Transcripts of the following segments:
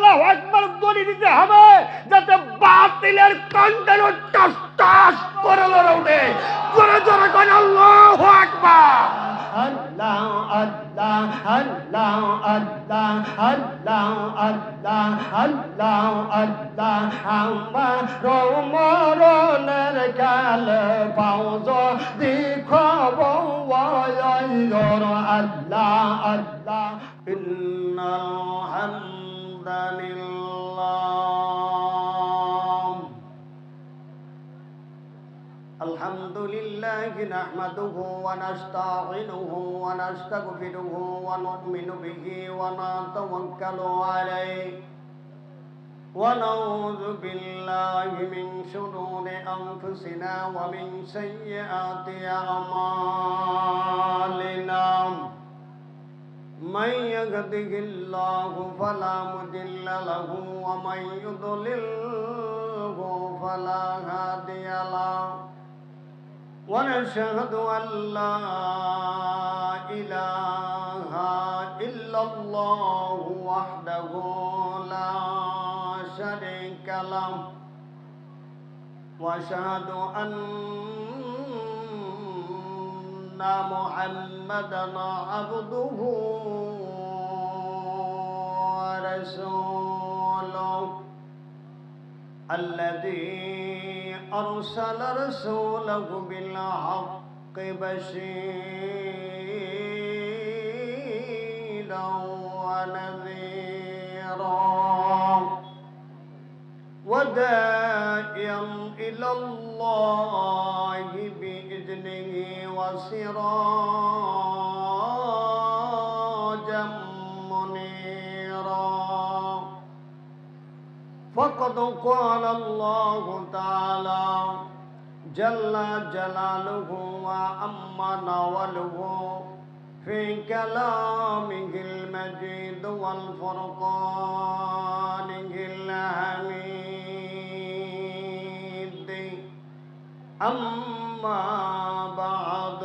আল্লাহু আকবার ধ্বনি দিতে হবে, যাতে বাতিলের কণ্ঠে টাস টাস করে লড়ে ওঠে। জোরে জোরে কোন আল্লাহু আকবার। আল্লাহ আল্লাহ আল্লাহ আল্লাহ আল্লাহ আল্লাহ আল্লাহ আল্লাহ আমার মরণের কাল পাওজ দেখব আল্লাহ আল্লাহ ইন্নাল হামদালিল্লাহ আলহামদুলিল্লাহি নাহমাদুহু ওয়া নাস্তাঈনুহু ওয়া নাস্তাগফিরুহু ওয়া নু'মিনু বিহি ওয়া নাতাওয়াক্কালু আলাইহি ওয়া নাউযু বিল্লাহি মিন শুরুরি আনফুসিনা ওয়া মিন সাইয়্যাতি আমালিনা من يهده الله فلا مضل له ومن يضلله فلا هادي له ونشهد أن لا إله إلا الله وحده لا شريك له وأشهد أن محمدا عبده ورسوله الذي أرسل رسوله بالحق بشيرا ونذيرا وداعيا إلى الله بإذنه وسراجا منيرا فقد قال الله تعالى جل جلاله وعما نوله في كلامه المجيد والفرقانه الحميد أما بعد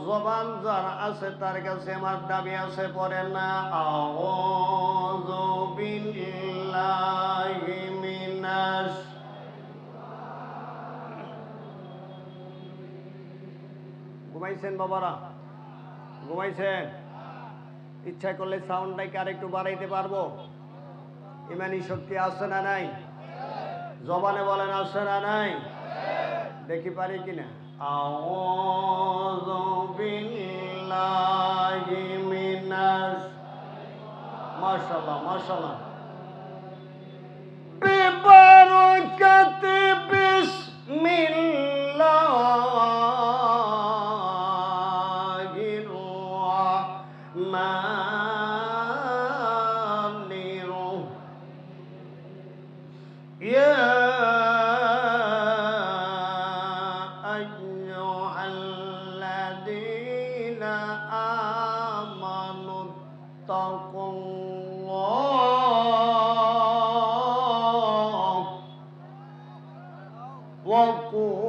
জবান যার আছে তার কাছে আমার দাবি আছে, পড়ে না আউযু বিল্লাহি মিনাশ ঘুমাইছেন বাবারা, ঘুমাইছেন? ইচ্ছা করলে সাউন্ডটাকে আর একটু বাড়াইতে পারবো। ইমানি শক্তি আছে না নাই? জবানে বলেন আছে না নাই? দেখি পারি কিনা। আউযু বিল্লাহি মিনাশ মাশাআল্লাহ মাশাআল্লাহ বিবারাকাতি বিসমিল্লাহির রাহমানির রাহিম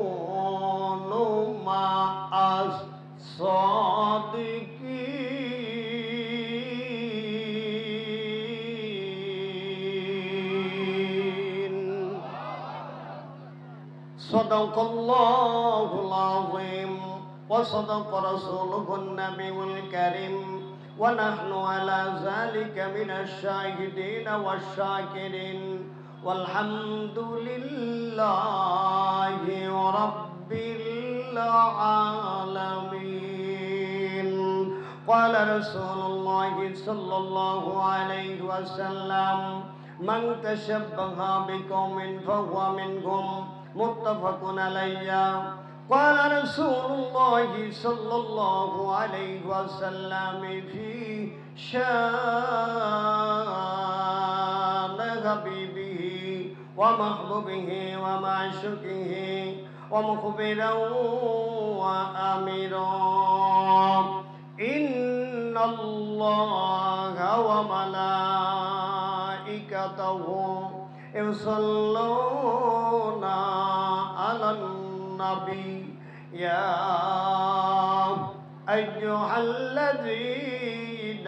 وكونوا مع الصادقين صدق الله العظيم وصدق رسوله النبي الكريم ونحن على ذلك من الشاهدين والشاكرين والحمد لله رب العالمين قال رسول الله صلى الله عليه وسلم من تشبه بقوم فهو منهم متفق عليه قال رسول الله صلى الله عليه وسلم في شان حبيبه ومحبوبه ومعشوقه ومخبرا وآمرا إن الله وملائكته يصلون على النبي يا أيها الذين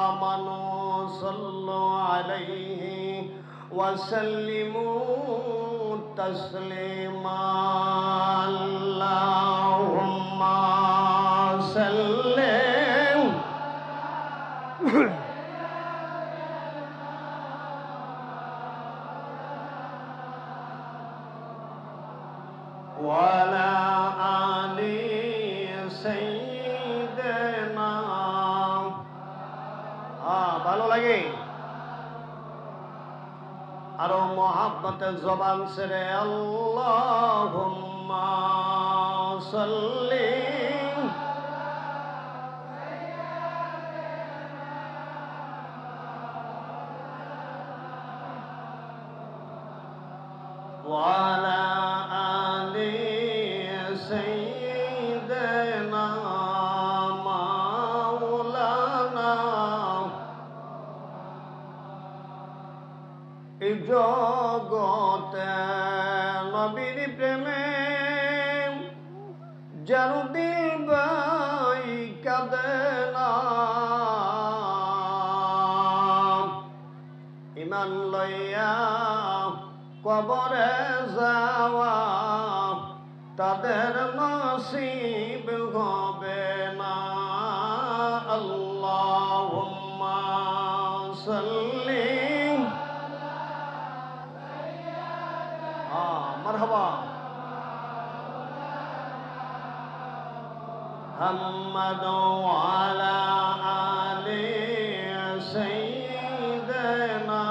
آمنوا صلوا عليه وسلموا تسليما اللهم سلم وعلى آل سيدنا ভালো লাগে আরো মোহাব্বতের জবান ছেড়ে আল্লাহুম্মা সাল্লি وعلى آل سيدنا مولانا এই জগতে নবীর প্রেমে যেন দিল বাই কাঁদে না ইমান লইয়া কবরে যাওয়া তাদের নসিব হবে না আল্লাহুম্মা সাল্লি মারহাবা মুহাম্মাদ ওয়া আলা আলি সাইয়্যিদিনা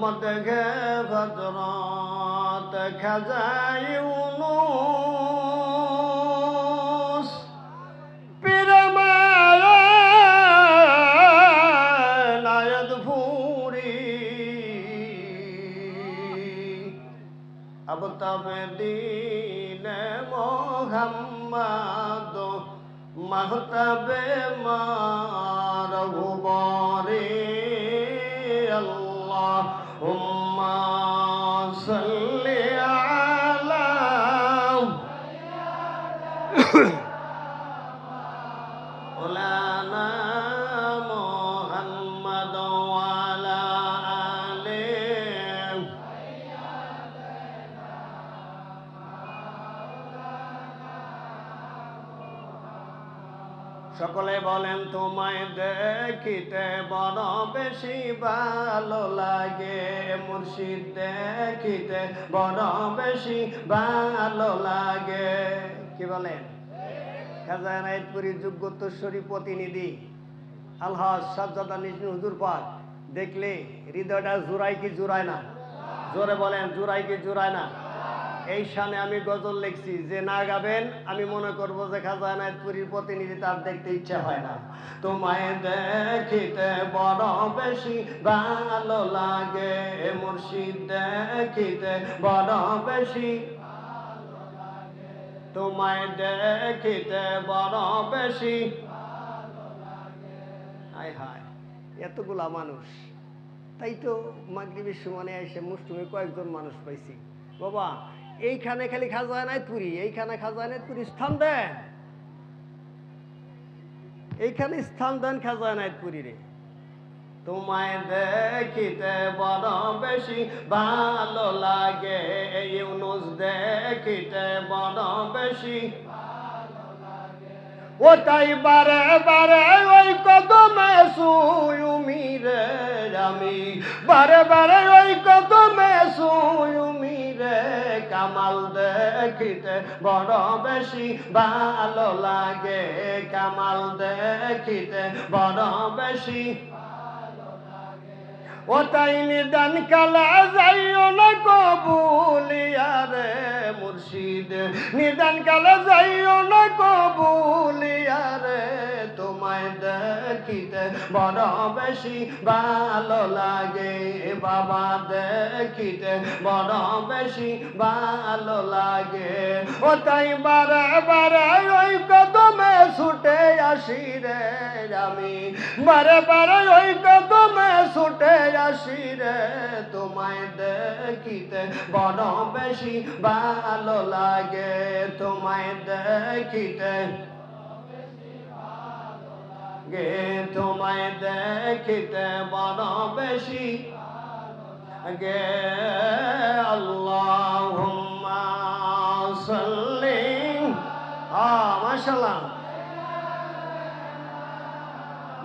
মদগে হযরত খাজা ইউনুস আবতাবেদিনে মোহাম্মদ মাহতাবে মারহুবারে আল্লাহুম্মা সাল্লি আলা মাওলানা মুহাম্মদ ওয়া আলা আলিহি সকলে বলেন তোমায় দেখিতে বড় বেশি ভালো লাগে মুর্শিদ দেখিতে বড় বেশি ভালো লাগে কি বলেন খাজা এনায়েতপুরীর যোগ্যতশ্বরী প্রতিনিধি আলহাজ সাজ্জাদা নিজমি হুজুর পাক দেখলে হৃদয়টা জোড়ায় কি জোড়ায় না জোরে বলেন জোড়ায় কি জোড়ায় না এই শানে আমি গজল লিখছি যে না গাবেন আমি মনে করব যে খাজা এনায়েতপুরীর প্রতিনিধি তার দেখতে ইচ্ছা হয় না তোমায় দেখিতে বড় বেশি ভালো লাগে মুর্শিদ দেখিতে বড় বেশি তোমায় দেখিতে বড় বেশি হায় হায় এতগুলা মানুষ তাই তো মাগরিবের সময় এসে মুসলিমে কয়েকজন মানুষ পাইছি বাবা এইখানে খালি খাজা এনায়েতপুরী এইখানে খাজা এনায়েতপুরী স্থান দেন এইখানে স্থান দেন খাজা এনায়েতপুরী রে তোমায় দেখিতে বড় বেশি ভালো লাগে ইউনুস দেখিতে বড় বেশি ওটাই বারে বারে ওই কদমে শুয়ুমি রে আমি বারে বারে ওই কদমে শুয়ুমি রে কামাল দেখিতে বড় বেশি ভালো লাগে কামাল দেখিতে বড় বেশি ওটাই নিদান কালা যাইও না কবুলিয়া রে মুর্শিদ নিদান কালা যাইও না কবুলিয়া রে তোমায় দেখিতে বড় বেশি ভালো লাগে বাবা দেখিতে বড় বেশি ভালো লাগে ওটাই বারে বারে ওই কদমে ছুটে আসি রে আমি বারে বারে ওই কদমে ছুটে আসি রে তোমায় দেখিতে বড় বেশি ভালো লাগে তোমায় দেখিতে গে তোমায় দেখিতে বড় বেশি গে আল্লাহুম্মা সাল্লি মাশাআল্লাহ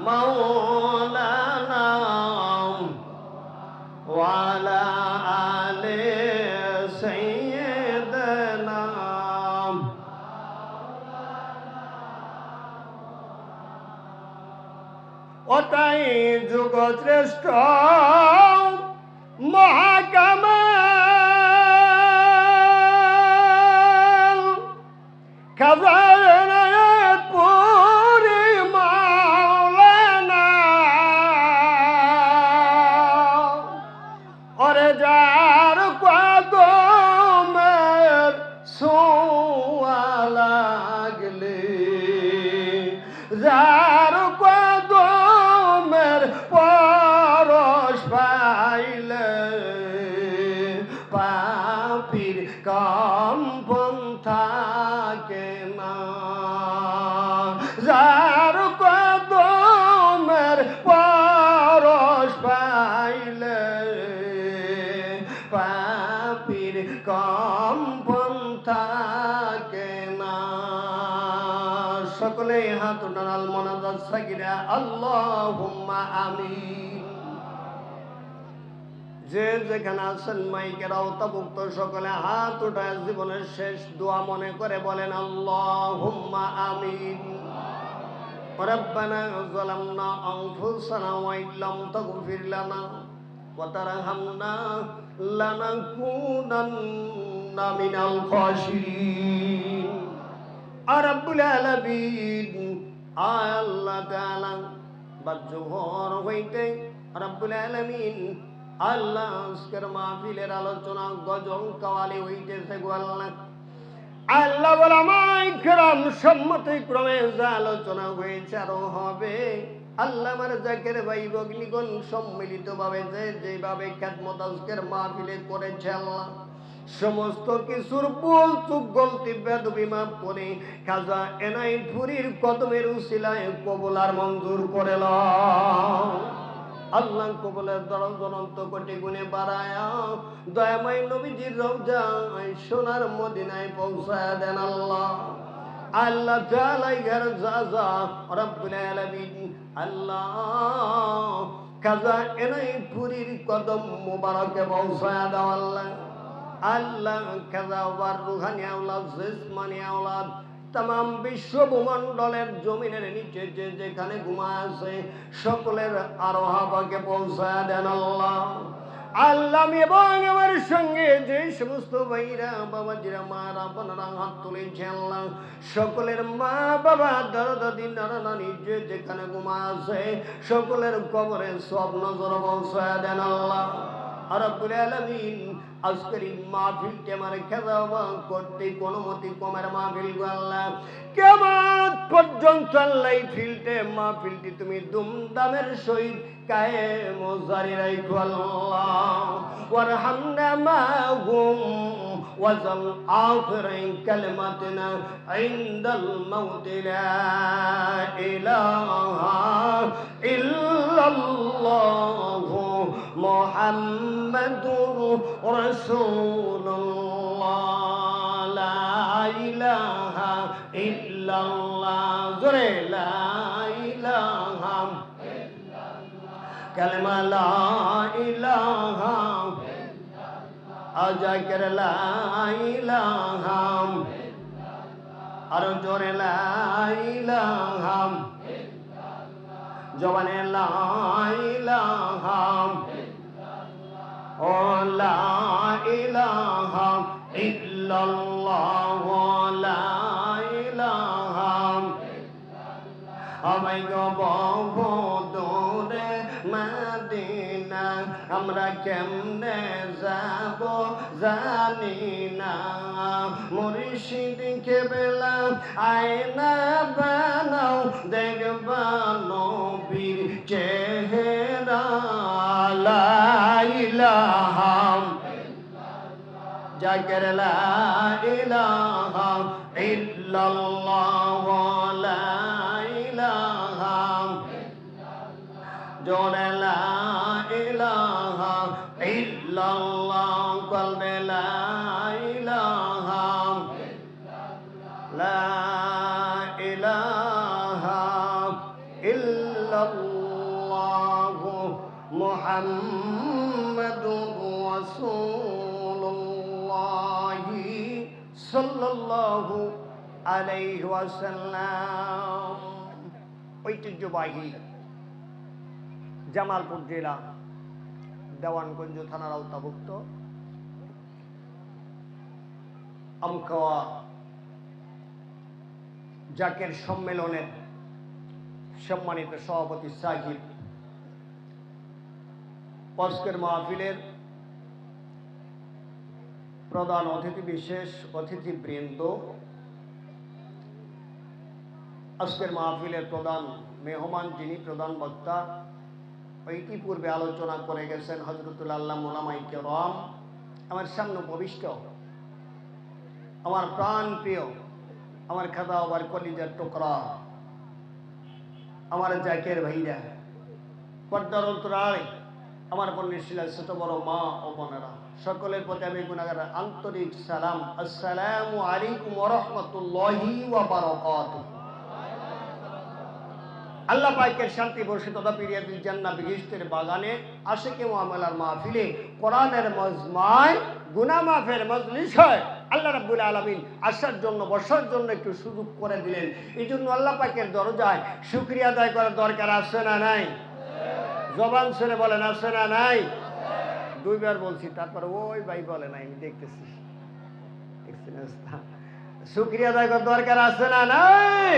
মাওলানা ওয়া আলা আলি সাইয়্যিদিনা ওটাই যুগশ্রেষ্ঠ মহাকামাল খাজানাত পুরি মাওলানা ওরে যার কদমের ছোঁয়া লাগলে যার কদমের পরশ পাইলে পাপীর কম্পন থাকে না যার কদমের পরশ পাইলে পাপীর কম্পন থাকে না সকলে হাত উঠান মোনাজাত সাকিরা আল্লাহুম্মা আমিন যে যেখানে আছেন মাইকের আওতাভুক্ত সকলে হাত উঠায় জীবনের শেষ দোয়া মনে করে বলেন আল্লাহুম্মা আমিন রব্বানা যালামনা আনফুসানা ওয়া ইল্লাম তাগফির লানা ওয়া তারহামনা লানাকুনান্না মিনাল খাসিরিন রব্বুল আলামিন আল্লাহ তাআলা বাজহর হইতে রব্বুল আলামিন আল্লাহ আজকের মাহফিলের আলোচনা গজল কাওয়ালি হইতেছে গো আল্লাহ আল্লাহ ওলামায়ে কেরাম সম্মতিক্রমে যা আলোচনা হয়েছে আরো হবে আল্লাহ আমার জাকের ভাই ভগ্নিগণ সম্মিলিতভাবে যেভাবে খেদমত আজকের মাহফিলে করেছে আল্লাহ সমস্ত কিছুর ভুল চুক গলতি বেদবি মাফ করে খাজা এনায়েতপুরীর কদমের উসিলায় কবুল আর মঞ্জুর করে লও আল্লাহ কবুলের দরজা অনন্ত কোটি গুণে বাড়ায়া দয়াময় নবীজির রওজায় সোনার মদিনায় পৌঁছায়া দেন আল্লাহ আল্লাহ তাআলা ইয়ার জাযা রব্বুল আলামিন আল্লাহ খাজা এনায়েতপুরীর কদম মোবারকে পৌঁছায়া দাও আল্লাহ আল্লাহ খাজা ওয়ার রুহানি আওলাদ জিসমানি আওলাদ तमाम विश्व भूमंडलेर जमीनेर नीचे जे जेखाने घुमाय आछे सकलेर आरोहाबाके पौঁছায় देन आल्लाह আল্লাহ আমি এবং আমার সঙ্গে যে সমস্ত ভাইরা বাবাজিরা মারা বোনেরা হাত তুলেছে আল্লাহ সকলের মা বাবা দাদা দাদি নানা নানি যে যেখানে ঘুমায় আছে সকলের কবরে সব নজর পৌঁছায় দেন আল্লাহ রব্বুল আলামিন আজকের এই মাহফিলটি আমার খেদাবা করতে কোনো মতে কমের মাহফিল গো আল্লাহ কিয়ামত পর্যন্ত আল্লাহ এই মাহফিলটি তুমি দুমদামের সহিত কায়েম ও জারি রাখো আল্লাহ ওয়ারহামনা মাহুম ওয়াজাল আখিরাই কালিমাতিনা ইনদাল মাউত লা ইলাহা ইল্লাল্লাহ মুহাম্মাদুর রাসূলুল্লাহ লা ইলাহা ইল্লাল্লাহ জোরে লা ইলাহা কালেমা লা ইলাহা আজাকের লা ইলাহা আর জোরে লা ইলাহা জবানে লা ইলাহা ও লা ইলাহা ইল্লাল্লাহ লা ইলাহা আমায় গো দূরে মদিনা আমরা কেমনে যাব জানি না মুর্শিদ কেবলা আয়না বানাও দেখবা নবীর চেহারা লা ইলাহা জাকের লা ইলাহা ইল্লাল্লাহ লা ইলাহা জোরে লা ইলাহা ইল্লাল্লাহ কলবে লা ইলাহা লা ইলাহা ইল্লাল্লাহ মুহাম্মাদুর রাসূলুল্লাহ সাল্লাল্লাহু আলাইহি ওয়াসাল্লাম। ঐতিহ্যবাহী জামালপুর জেলা দেওয়ানগঞ্জ থানার আওতাভুক্ত আমখাওয়া জাকের সম্মেলনের সম্মানিত সভাপতি সাহিব, আজকের মাহফিলের প্রধান অতিথি বিশেষ অতিথিবৃন্দ, আজকের মাহফিলের প্রধান মেহমান যিনি প্রধান বক্তা ইতিপূর্বে আলোচনা করে গেছেন হযরতুল আল্লামা উলামায়ে কেরাম, আমার সামনে উপবিষ্ট আমার প্রাণ প্রিয়, আমার খাদা আমার কলিজার টুকরা, আমার জাকের ভাইরা, পর্দার অন্তরালে আমার কন্যাশীলা ছোট বড় মা ও বোনেরা, সকলের প্রতি আমি গুনাহগার আন্তরিক সালাম। আসসালামু আলাইকুম ওয়া রাহমাতুল্লাহি ওয়া বারাকাতুহু। আল্লাহ পাকের শান্তি বর্ষিত পিরিয়াদুল জান্নাহ বিহিষ্টের বাগানে আশিকে মুআমালার মাহফিলে কোরআনের মজমায় গুনাহ মাফের মজলিস হয়। আল্লাহ রাব্বুল আলামিন আসার জন্য বসার জন্য একটু সুযোগ করে দিলেন। এই জন্য আল্লাহ পাকের দরজায় শুকরিয়া আদায় করার দরকার আছে না নাই? জবান ছেড়ে বলেন আছে না নাই? দুইবার বলছি, তারপরে ওই ভাই বলে নাই, আমি দেখতেছি। শুকরিয়া আদায় করার দরকার আছে না নাই?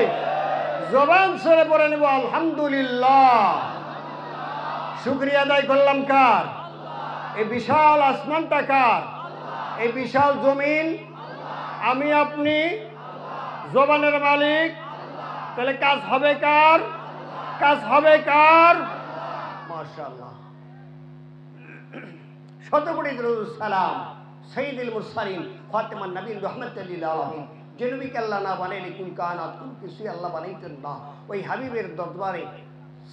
জবান ছেড়ে পড়ে নেব আলহামদুলিল্লাহ। শুকরিয়া আদায় করলাম কার? এই বিশাল আসমানটা কার? এই বিশাল জমিন আমি আপনি, জবানের মালিক। তাহলে কাজ হবে কার? কাজ হবে কার? মাশাআল্লাহ। শতকোটি দরুদ সালাম সাইয়্যিদুল মুরসালিন খাতামুন নবীয়্যিন রাহমাতুল লিল আলামিন, যে নবীকে আল্লাহ না বানাইলে কুল কায়নাত কোন কিছুই আল্লাহ বানাইতেন না, ওই হাবিবের দরবারে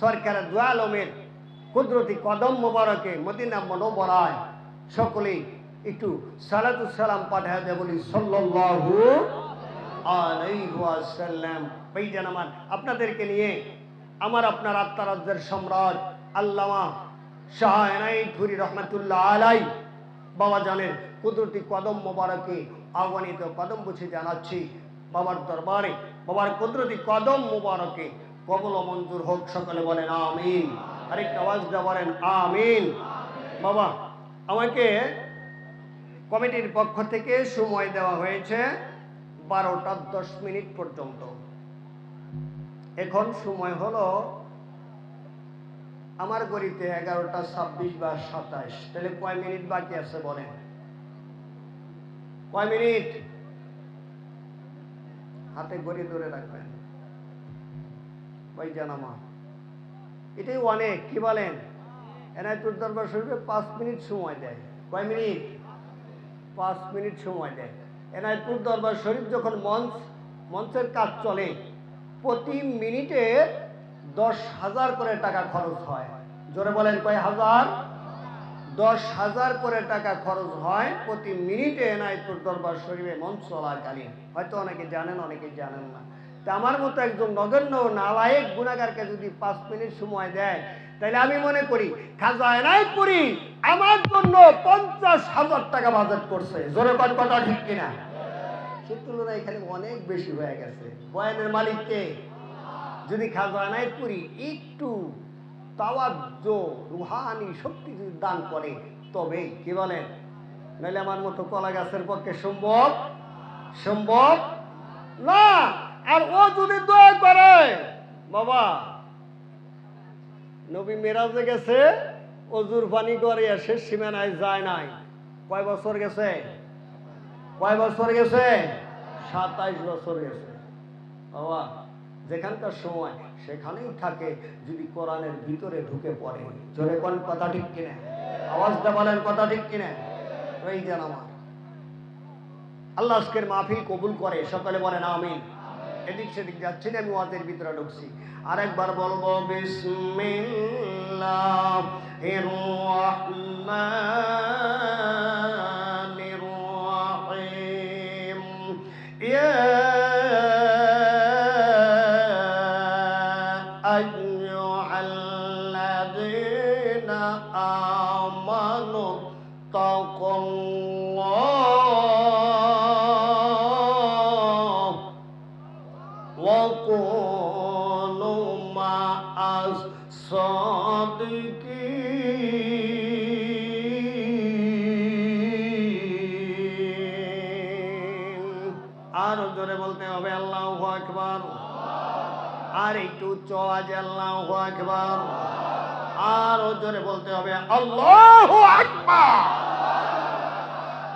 সরকার দু আলমের কুদরতি কদম মোবারকে মদিনা মুনওয়ারায় সকলেই একটু সালাতু সালাম পাঠায় দেয় বলি সাল্লাল্লাহু আলাইহি ওয়াসাল্লাম। ভাইজান আমার, আপনাদেরকে নিয়ে আমার আপনার আত্মারাজ্যের সম্রাট আল্লামা শাহ এনায়েতপুরী রহমাতুল্লাহ আলাই বাবা জানের কুদরতি কদম মোবারকে আহ্বানিত কদম বুঝে জানাচ্ছি বাবার দরবারে, বাবার কুদরতি কদম মোবারকে কবুল ও মঞ্জুর হোক। সকলে বলেন আমিন। আরেকটা আওয়াজ দিয়ে বলেন আমিন। বাবা, আমাকে কমিটির পক্ষ থেকে সময় দেওয়া হয়েছে 12:10 পর্যন্ত। এখন সময় হলো আমার গড়িতে 11:26 বা 27। তাহলে কয় মিনিট বাকি আছে বলেন? কয় মিনিট? হাতে গড়ি ধরে রাখবেন ভাইজান আমার, এটাই অনেক। কি বলেন? এনায়েতুর দরবার শরীফে 5 মিনিট সময় দেয়। কয় মিনিট? 5 মিনিট সময় দেয়। এনায়েতুর দরবার শরীফ যখন মঞ্চের কাজ চলে, প্রতি মিনিটে 10,000 করে টাকা খরচ হয়। জোরে বলেন কয় হাজার? 10,000 করে টাকা খরচ হয় প্রতি মিনিটে এনায়েতুর দরবার শরীফে মঞ্চ চলাকালীন। হয়তো অনেকে জানেন, অনেকে জানেন না। তা আমার মতো একজন নগণ্য নালায়েক গুনাহগারকে যদি 5 মিনিট সময় দেয়, তাহলে আমি মনে করি খাজা এনায়েতপুরী আমার জন্য 50,000 টাকা বাজেট করছে। জোরে কোন কথা ঠিক কিনা? সে তুলনায় এখানে অনেক বেশি হয়ে গেছে। বয়ানের মালিককে যদি খাজা এনায়েতপুরী একটু তাওয়াজ্জু রুহানি শক্তি যদি দান করে, তবে কি বলেন? নাহলে আমার মতো কলা গাছের পক্ষে সম্ভব সম্ভব না। আর ও যদি দোয়া করে, বাবা নবী মেরাজে গেছে, অজুর পানি করে এসে সীমানায় যায় নাই। কয় বছর গেছে? কয় বছর গেছে? 27 বছর গেছে। বাবা, যেখানকার সময় সেখানেই থাকে যদি কোরআনের ভিতরে ঢুকে পড়ে। জোরে কোন কথা ঠিক কিনা? আওয়াজটা বলেন কথা ঠিক কিনা? এই যেন আমার আল্লাহ আজকের মাহফিল কবুল করে। সকলে বলেন আমিন। এদিক সেদিক যাচ্ছি না, আমি ওয়াজের ভিতরে ঢুকছি। আরেকবার বলবো বিসমিল্লাহ। বিসমিল্লাহির রাহমানির রাহিম ইয়া আইয়ুহাল্লাযীনা আমানু তাকুল্লাহ ওয়া কুনু মা'আস সাদিকিন। আর জোরে বলতে হবে আল্লাহু আকবার। আর একটু উচ্চ আওয়াজে আল্লাহু আকবার। আর জোরে বলতে হবে আল্লাহু আকবার।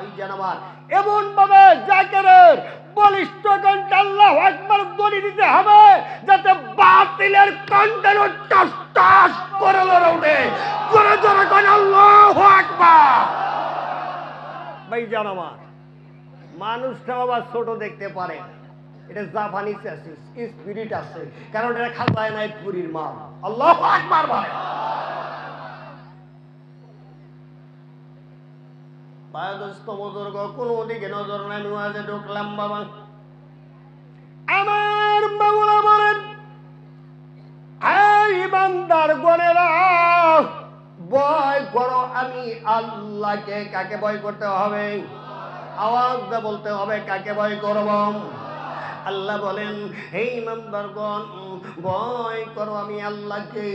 এই জানাবার এমন ভাবে জাকেরের বলিষ্ঠ কণ্ঠে আল্লাহু আকবার ধ্বনি দিতে হবে যাতে বাতিলের কণ্ঠের টাস টাস করে লড়ে ওঠে। জোরে জোরে কোন আল্লাহু আকবার। ভাই জানাবার মানুষটা আবার ছোট দেখতে পারে, এটা জাপানিজ আছে, স্পিরিট আছে, কারণ এটা খাজায় নাই পুরীর মাল। আল্লাহু আকবার বলে। বায়দস্ত বুজুর্গ কোন দিকে নজর নাই, নুয়াজে ঢুকলাম বাবা। আমার বাবুরা বলেন, এই ইমানদার গণেরা ভয় করো আমি আল্লাহকে। কাকে ভয় করতে হবে? আওয়াজ দিয়ে বলতে হবে কাকে ভয় করব। আল্লাহ বলেন, হে ইমানদারগণ ভয় করো আমি আল্লাহকে।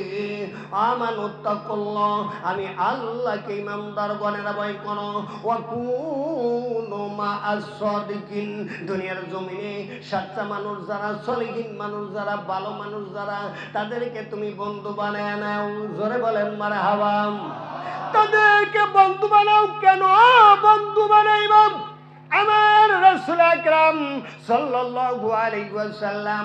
আমানুত্তাকুল্লাহ, আমি আল্লাহকে ইমানদারগণেরা ভয় করো। ওয়া কুনু মা'আস সাদিকিন, দুনিয়ার জমিনে সচ্চা মানুষ যারা, সলিহিন মানুষ যারা, ভালো মানুষ যারা, তাদেরকে তুমি বন্ধু বানায় নাও। জোরে বলেন মারহাবা। তাদেরকে বন্ধু বানাও। কেন বন্ধু বানাইবা? আমার রাসূল আকরাম সাল্লাল্লাহু আলাইহি ওয়াসাল্লাম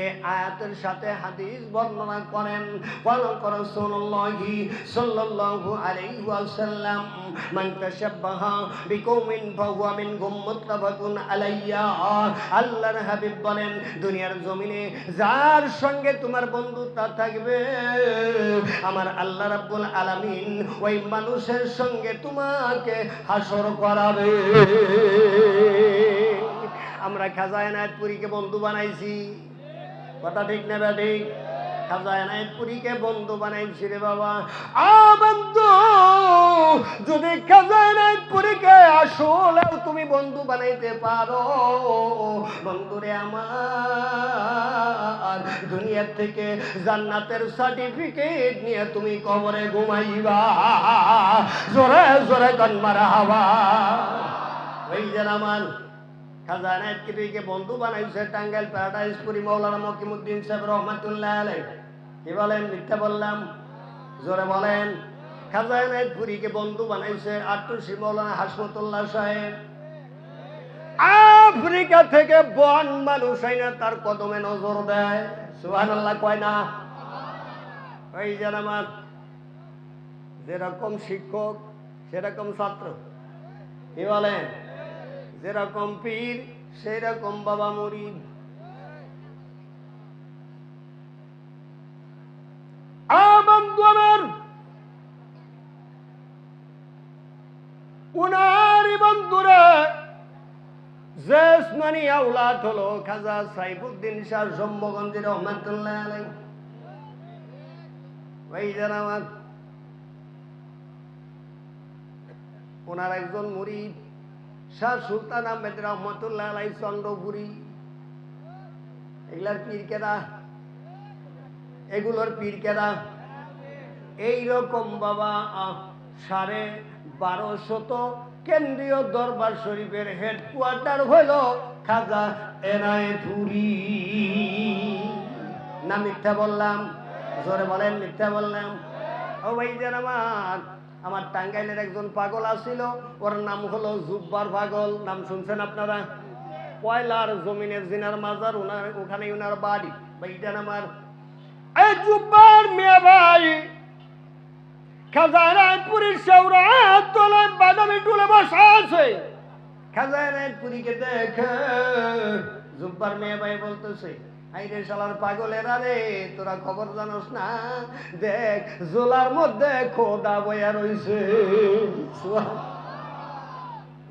এই আয়াতের সাথে হাদিস বর্ণনা করেন। বলেন রাসূলুল্লাহ সাল্লাল্লাহু আলাইহি ওয়াসাল্লাম, মান তাশাব্বাহা বিকওমিন ফাহুয়া মিনহুম মুত্তাফাকুন আলাইয়া। আল্লাহর হাবিব বলেন, দুনিয়ার জমিনে যার সঙ্গে তোমার বন্ধুতা থাকবে, আমার আল্লাহ রাব্বুল আলামিন ওই মানুষের সঙ্গে তোমাকে হাসর করাবে। আমরা খাজা এনায়েতপুরীকে বন্ধু বানাইছি, কথা ঠিক না ঠিক? খাজা এনায়েতপুরীকে বন্ধু বানাইছি রে বাবা। বন্ধু, যদি খাজা এনায়েতপুরীকে আসলেও তুমি বন্ধু বানাইতে পারো, বন্ধুরে আমার, দুনিয়ার থেকে জান্নাতের সার্টিফিকেট নিয়ে তুমি কবরে ঘুমাইবা। জোরে জোরে কান মারহাবা। ওই যে আমার খাজা এনায়েতপুরীকে বন্ধু বানাইছে টাঙ্গাইল প্যারাডাইস পুরি মাওলানা মকিমউদ্দিন সাহেব রহমাতুল্লাহ আলাইহি। কি বলেন? মিথ্যা বললাম? জোরে বলেন। খাজা এনায়েতপুরীকে বন্ধু বানাইছে আট্টুসি মাওলানা হাশমতুল্লাহ সাহেব। আফ্রিকা থেকে বন মানুষ আইনা তার কদমে নজর দেয়। সুবহানাল্লাহ কয় না? ওই যে আমার যেরকম শিক্ষক সেরকম ছাত্র। কি বলেন? যেরকম পীর সেরকম বাবা মুরিদ। বন্ধু আমার, উনারই বন্ধুরা জেসমানি আওলাদ হলো খাজা সাইফুদ্দিন শাহ শম্ভুগঞ্জ রহমাতুল্লাহ আলাইহি। ওই যারা আমার ওনার একজন মুরিদ শাহ সুলতান আহমেদ রহমতুল্লাহ আলাইহি চন্দ্রপুরী। এগুলার পীর কেরা? এগুলোর পীর কেরা? এইরকম বাবা 1250 কেন্দ্রীয় দরবার শরীফের হেডকোয়ার্টার হইল খাজা এনায়েতপুরী। না মিথ্যা বললাম? জোরে বলেন মিথ্যা বললাম? ও ভাই যান আমার টাঙ্গাইলের একজন পাগল আছিল, ওর নাম হলো জুব্বার পাগল। নাম শুনছেন আপনারা? কয়লার জমিনের জিনার মাজার, ওখানে উনার বাড়ি। ভাইটান আমার এই জুব্বার মিয়া ভাই খাজা এনায়েতপুরীর শেওরাত তলায় বাদামি টুলে বসা আছে। খাজা এনায়েতপুরীকে দেখে জুব্বার মিয়া ভাই বলতেছে, আইরে শালার পাগলেরা রে, তোরা খবর জানোস না? দেখ জোলার মধ্যে খোদা বইয়া রইছে।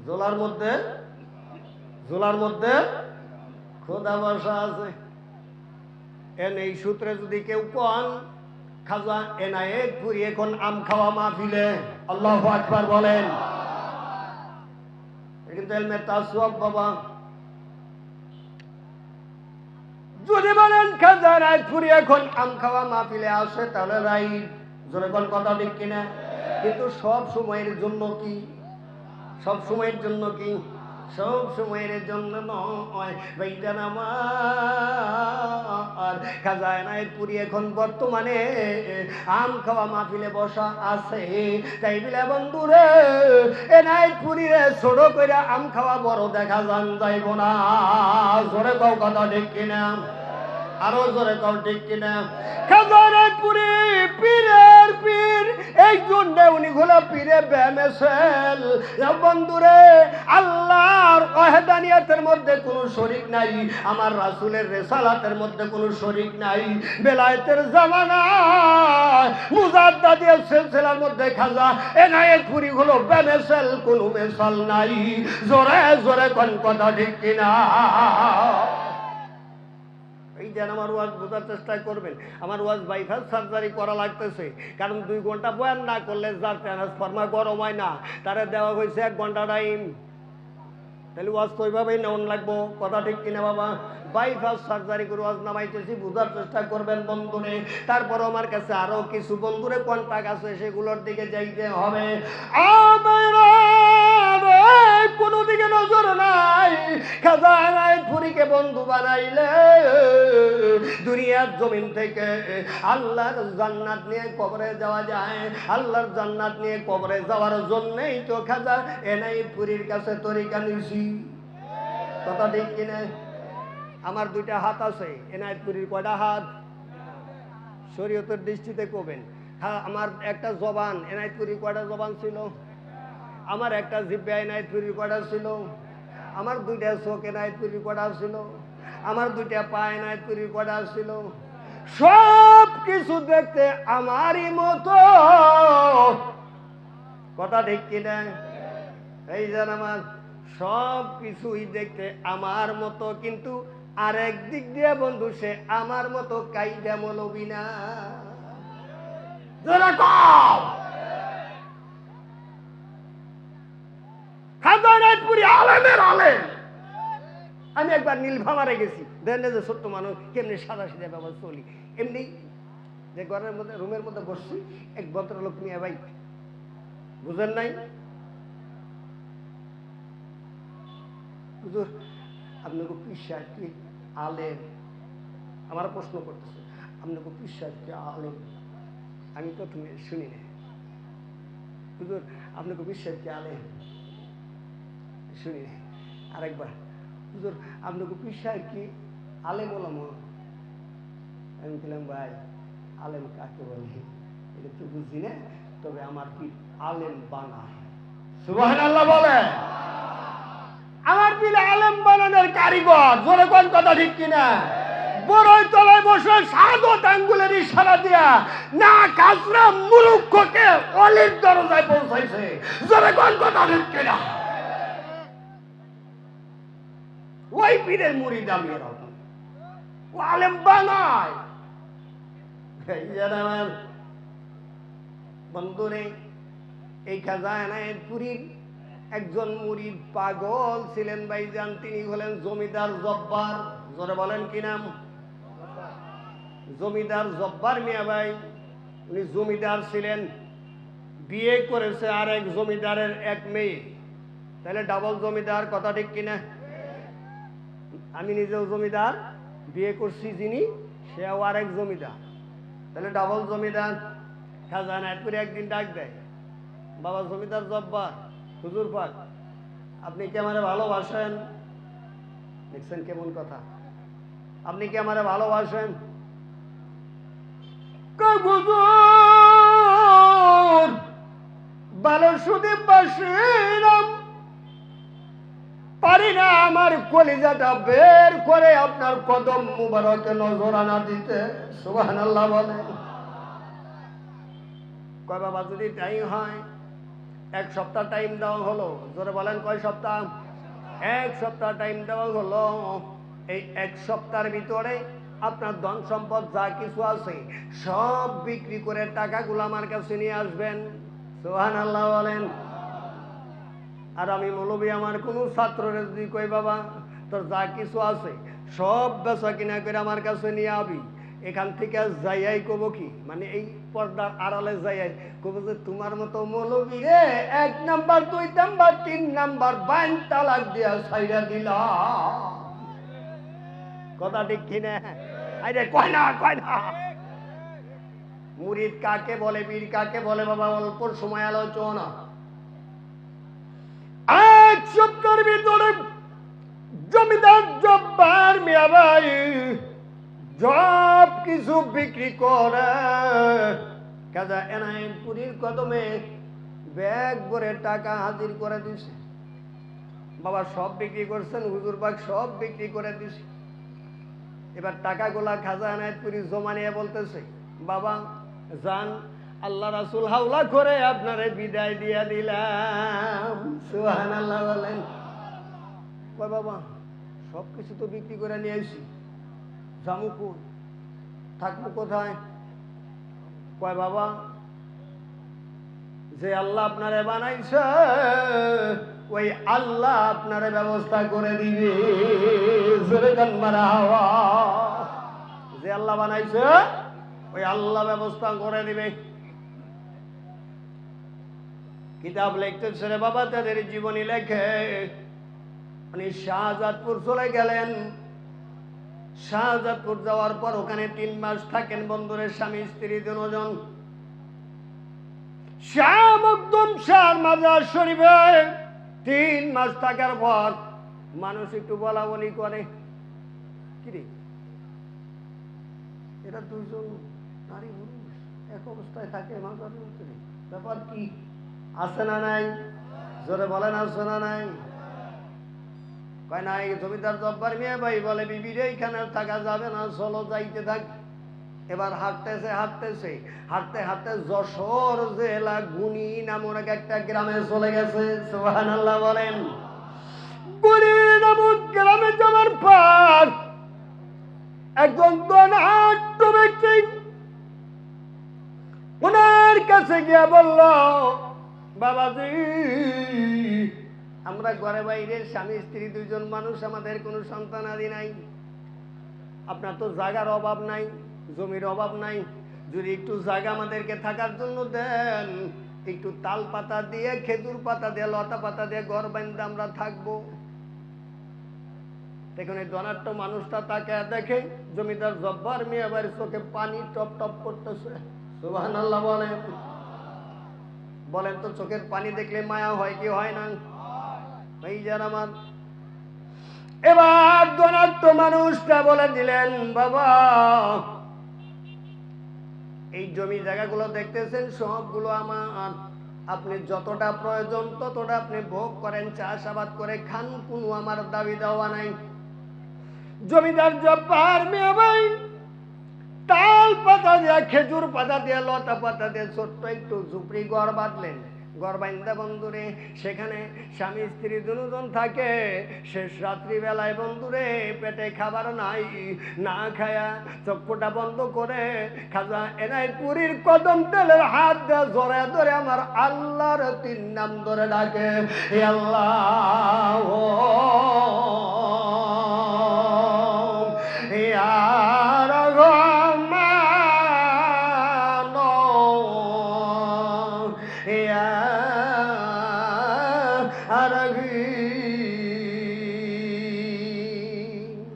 জোলার মধ্যে খোদা বসা আছে। এই সূত্রে যদি কেউ কন খাজা এনায়েত পুরি এখন আম খাওয়া মাহফিলে, আল্লাহু আকবার বলেন। কিন্তু এলমে তাসওয়াব বাবা। যদি বলেন খাজা এনায়েত পুরি এখন আম খাওয়া মাহফিলে আসে, তাহলে রাইট, জোরে কোন কথা ঠিক কিনা? কিন্তু সব সময়ের জন্য কি? সব সময়ের জন্য কি? সব সময়ের জন্য নয় ভাইজান আমার। খাজা এনায়েত পুরি এখন বর্তমানে আম খাওয়া মাহফিলে বসা আছে। তাই বলে বন্ধুরে এনায়েত পুরি রে ছোট করে আম খাওয়া বড় দেখা যান যাইব না। জোরে কও কথা ঠিক কিনা? আরো জোরে কও ঠিক কিনা? খাজা এনায়েত পুরি পীরের পীর, এই জন্য উনি হলো পীরে বেমেসেল। বন্ধুরে আল্লাহর ওয়াহদানিয়াতের মধ্যে কোনো শরীক নাই, আমার রাসূলের রিসালাতের মধ্যে কোনো শরীক নাই। বেলায়েতের জামানায় মুজাদ্দাদিয়া সিলসিলার মধ্যে খাজা এনায়েত পুরি হলো বেমেসেল, কোনো মেসাল নাই। জোরে জোরে কোন কথা ঠিক কিনা? এই যেন আমার ওয়াজ বোঝার চেষ্টা করবেন। আমার ওয়াজ বাইপাস সার্জারি করা লাগতেছে, কারণ 2 ঘন্টা বয়ান না করলে যার ট্রান্সফর্মার গরম হয় না, তারা দেওয়া হয়েছে 1 ঘন্টা টাইম। তাহলে ওয়াজ তো ওইভাবেই নেওয়ান লাগবো, কথা ঠিক কিনা বাবা? বাইপাস সার্জারি করে ওয়াজ নামাইতেছি, বোঝার চেষ্টা করবেন বন্ধুরে। তারপরও আমার কাছে আরো কিছু বন্ধুরে কন্টাক্ট আছে, সেগুলোর দিকে যাইতে হবে। কোনো দিকে নজর নাই। খাজা এনায়েত পুরিকে বন্ধু বানাইলে দুনিয়ার জমিন থেকে আল্লাহর জান্নাত নিয়ে কবরে যাওয়া যায়। আল্লাহর জান্নাত নিয়ে কবরে যাওয়ার জন্যই তো খাজা এনায়েত পুরির কাছে তরিকা নিছি, কথা ঠিক কিনা? আমার 2টা হাত আছে, এনায়েত পুরির কয়টা হাত? শরীয়তের দৃষ্টিতে কবেন। আমার একটা জবান, এনায়েত পুরির কয়টা জবান ছিল? আমার একটা জিহ্বা এনায়েত পুরির কয়টা ছিল? আমার 2টা চোখ এনায়েত পুরির কয়টা ছিল? আমার 2টা পা এনায়েত পুরির কয়টা ছিল? সব কিছু দেখতে আমারই মতো, কথা ঠিক কিনা? এই যেন আমার সব কিছুই দেখতে আমার মতো, কিন্তু আরেক দিক দিয়ে বন্ধু সে আমার মতো কাইদা মৌলবী না। খাজা এনায়েত পুরি আলেমের আলেম। আমি একবার নীলফামারে গেছি, দেখেন যে ছোট্ট মানুষ কেমনি সাদা সিধা ব্যবহার চলি, এমনি যে ঘরের মধ্যে রুমের মধ্যে বসছি, এক ভদ্রলোক নিয়ে ভাই, বুঝেন নাই? হুজুর আপনাকে পীর সাহেব কি আলেম? আমার প্রশ্ন করতেছে, আপনাকে পীর সাহেব কি আলেম? আমি প্রথমে শুনি না। হুজুর আপনাকে পীর সাহেব কি আলেম? শুনি না। আরেকবার, হুজুর আপনাকে পীর সাহেব কি আলেম ওলামা? আমি বললাম ভাই আলেম কাকে বলে এটা তো বুঝি না, তবে আমার কি আলেম বানায়। সুবহানাল্লাহ বলে। আমার পীর আলেম বানানোর কারিগর, জোরে কোন কথা ঠিক কিনা? বড়ই তলায় বসে সাদত আঙ্গুলের ইশারা দিয়া না কাজরা মুরুক্ষকে অলির দরজায় পৌঁছাইছে, জোরে কোন কথা ঠিক কিনা? ওই পীরের মুরিদ আমি, ও আলেম বানায়। আমার বন্ধুরে এই খাজা এনায়েত পুরির একজন মুরিদ পাগল ছিলেন ভাইজান, তিনি হলেন জমিদার জব্বার। জোরে বলেন কি নাম? জমিদার জব্বার মিয়া ভাই। উনি জমিদার ছিলেন, বিয়ে করেছে আর এক জমিদারের এক মেয়ে, তাহলে ডাবল জমিদার, কথা ঠিক কিনা? আমি নিজেও জমিদার, বিয়ে করছি যিনি সেও আর এক জমিদার, তাহলে ডাবল জমিদার। খাজা এনায়েত পুরি একদিন ডাক দেয়, বাবা জমিদার জব্বার, হুজুর পাক আপনি কি আমারে ভালোবাসেন? দেখছেন কেমন কথা? আপনি কি আমারে ভালোবাসেন? ভালো শুধু বাসিলাম, পারি না আমার কলিজাটা বের করে আপনার কদম মুবারকে নজরানা দিতে। সুবহানাল্লাহ বলে। কয় বাবা যদি তাই হয় 1 সপ্তাহ টাইম দেওয়া হলো। জোরে বলেন কয় সপ্তাহ? 1 সপ্তাহ টাইম দেওয়া হলো। এই 1 সপ্তাহের ভিতরে আপনার ধন সম্পদ যা কিছু আছে সব বিক্রি করে টাকাগুলো আমার কাছে নিয়ে আসবেন। সুবহানাল্লাহ বলেন। আর আমি মৌলবী আমার কোনো ছাত্ররে যদি কই বাবা তোর যা কিছু আছে সব বেচা কিনা করে আমার কাছে নিয়ে আবি, এখান থেকে যাইয়াই কব কি, মানে এই পর্দার আড়ালে যাইয়াই কব যে তোমার মতো মৌলবী রে 1 নাম্বার 2 নাম্বার 3 নাম্বার 52 তালাক দিয়া ছাইরা দিলা। কথা ঠিক কিনা? আরে কয় না মুরিদ কাকে বলে, বীর কাকে বলে বাবা অল্প সময় আলোচনা। 1 সপ্তাহের ভিতরে জমিদার জব্বার মিয়া ভাই সব কিছু বিক্রি করে কাজা এনায়েতপুরীর কদমে ব্যাগ ভরে টাকা হাজির করে দিছে। বাবা সব বিক্রি করছেন, হুজুর বাগ সব বিক্রি করে দিছে। এবার টাকাগুলা খাজা এনায়েতপুরী জমা নিয়ে বলতেছে বাবা যান, আল্লাহ রাসূল হাওলা করে আপনারে বিদায় দিয়া দিলাম। সুবহানাল্লাহ বলেন। কয় বাবা সব কিছু তো বিক্রি করে নিয়ে আসি, যামু কই, থাকবো কোথায়? কয় বাবা যে আল্লাহ আপনারে বানাইছে ওই আল্লাহ আপনারে ব্যবস্থা করে দিবে। জোরে গান মারহাবা। যে আল্লাহ বানাইছে ওই আল্লাহ ব্যবস্থা করে দিবে। কিতাব লিখতেছে রে বাবা, তাদের জীবনী লেখে উনি শাহজাদপুর চলে গেলেন। শাহজাদপুর যাওয়ার পর ওখানে 3 মাস থাকেন বন্ধুরের স্বামী স্ত্রী দুজন। শাহ মখদুম শাহ মাজার শরীফে 3 মাস থাকার পর মানুষ একটু বলা বলি করে, কিরে এরা 2 জন নারী পুরুষ এক অবস্থায় থাকে মাজার ভিতরে, ব্যাপার কি? আছে না নাই? জোরে বলেন আছে না নাই? কয় নাই। জমিদার জব্বার মিয়া ভাই বলে বিবি রে এখানে থাকা যাবে না, চলো যাইতে থাক। এবার হাঁটতে যশোর জেলা গুনি নামক একটা গ্রামে চলে গেছে। সুবহানাল্লাহ বলেন। গুনি নামক গ্রামে যাওয়ার পর একজন ধনাঢ্য ব্যক্তি ওনার কাছে গিয়ে বলল, বাবাজি আমরা ঘরে বাইরে স্বামী স্ত্রী 2 জন মানুষ, আমাদের কোনো সন্তান আদি নাই, আপনার তো জায়গার অভাব নাই, জমির অভাব নাই, যদি একটু জায়গা আমাদেরকে থাকার জন্য দেন, একটু তাল পাতা দিয়ে খেজুর পাতা দিয়ে লতা পাতা দিয়ে ঘর বাঁধতে আমরা থাকবো। দেখুন এই ধনাঢ্য মানুষটা তাকে দেখে জমিদার জব্বার মিয়া ভাইয়ের চোখে পানি টপ টপ করতেছে। সুবহানাল্লাহ বলেন। বলেন তো চোখের পানি দেখলে মায়া হয় কি হয় না? এই যার আমার। এবার ধনাঢ্য মানুষটা বলে দিলেন, বাবা এই জমি জায়গাগুলো দেখতেছেন সবগুলো আমার, আপনি যতটা প্রয়োজন ততটা আপনি ভোগ করেন, চাষাবাদ করে খান, কোনো আমার দাবি দেওয়া নাই। জমিদার জব্বার মিয়া ভাই তাল পাতা দিয়ে খেজুর পাতা দিয়ে লতা পাতা দিয়ে ছোট্ট একটু ঝুপড়ি ঘর বাঁধলেন। ঘর বান্ধা বন্ধুরে সেখানে স্বামী স্ত্রী 2 জন থাকে। শেষ রাত্রি বেলায় বন্ধুরে পেটে খাবার নাই, না খায়া চক্ষুটা বন্ধ করে খাজা এনায়েতপুরীর কদম তেলের হাত দিয়ে জোরে ধরে আমার আল্লাহর 3 নাম ধরে ডাকে, হে আল্লাহ হে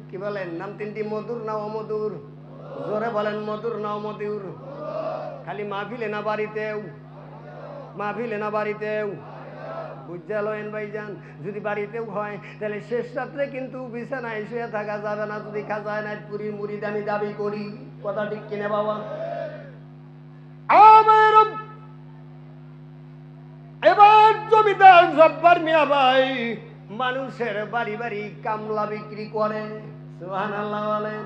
কি বলেন? নাম 3টি মধুর না অমধুর? জোরে বলেন মধুর না অমধুর? খালি মাহফিলে না বাড়িতেও? মাহফিলে না বাড়িতেও? বুঝা লয়েন ভাইজান। যদি বাড়িতেও হয় তাহলে শেষ রাত্রে কিন্তু বিছানায় শুয়ে থাকা যাবে না, যদি খাজা এনায়েতপুরীর মুরিদ আমি দাবি করি। কথা ঠিক কিনা বাবা? এবার জমিদার জব্বার মিয়া ভাই মানুষের বাড়ি বাড়ি কামলা বিক্রি করে। সুবহানাল্লাহ বলেন।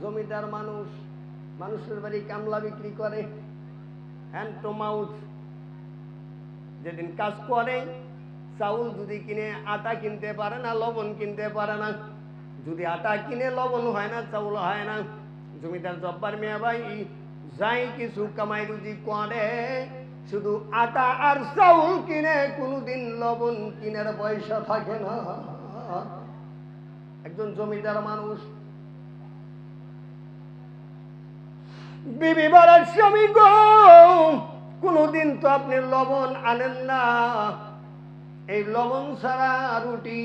জমিদার মানুষ মানুষের বাড়ি কামলা বিক্রি করে, হ্যান্ড টু মাউথ। যেদিন কাজ করে, চাউল যদি কিনে আটা কিনতে পারে না, লবণ কিনতে পারে না। যদি আটা কিনে লবণ হয় না, চাউল হয় না। জমিদার জব্বার মিয়া ভাই যাই কিছু কামাই রুজি করে, শুধু আটা আর চাউল কিনে, কোনোদিন লবণ কিনার পয়সা থাকে না। একজন জমিদার মানুষ। বিবি বলার স্বামী গো, কোনদিন তো আপনি লবণ আনেন না। এই লবণ ছাড়া রুটি,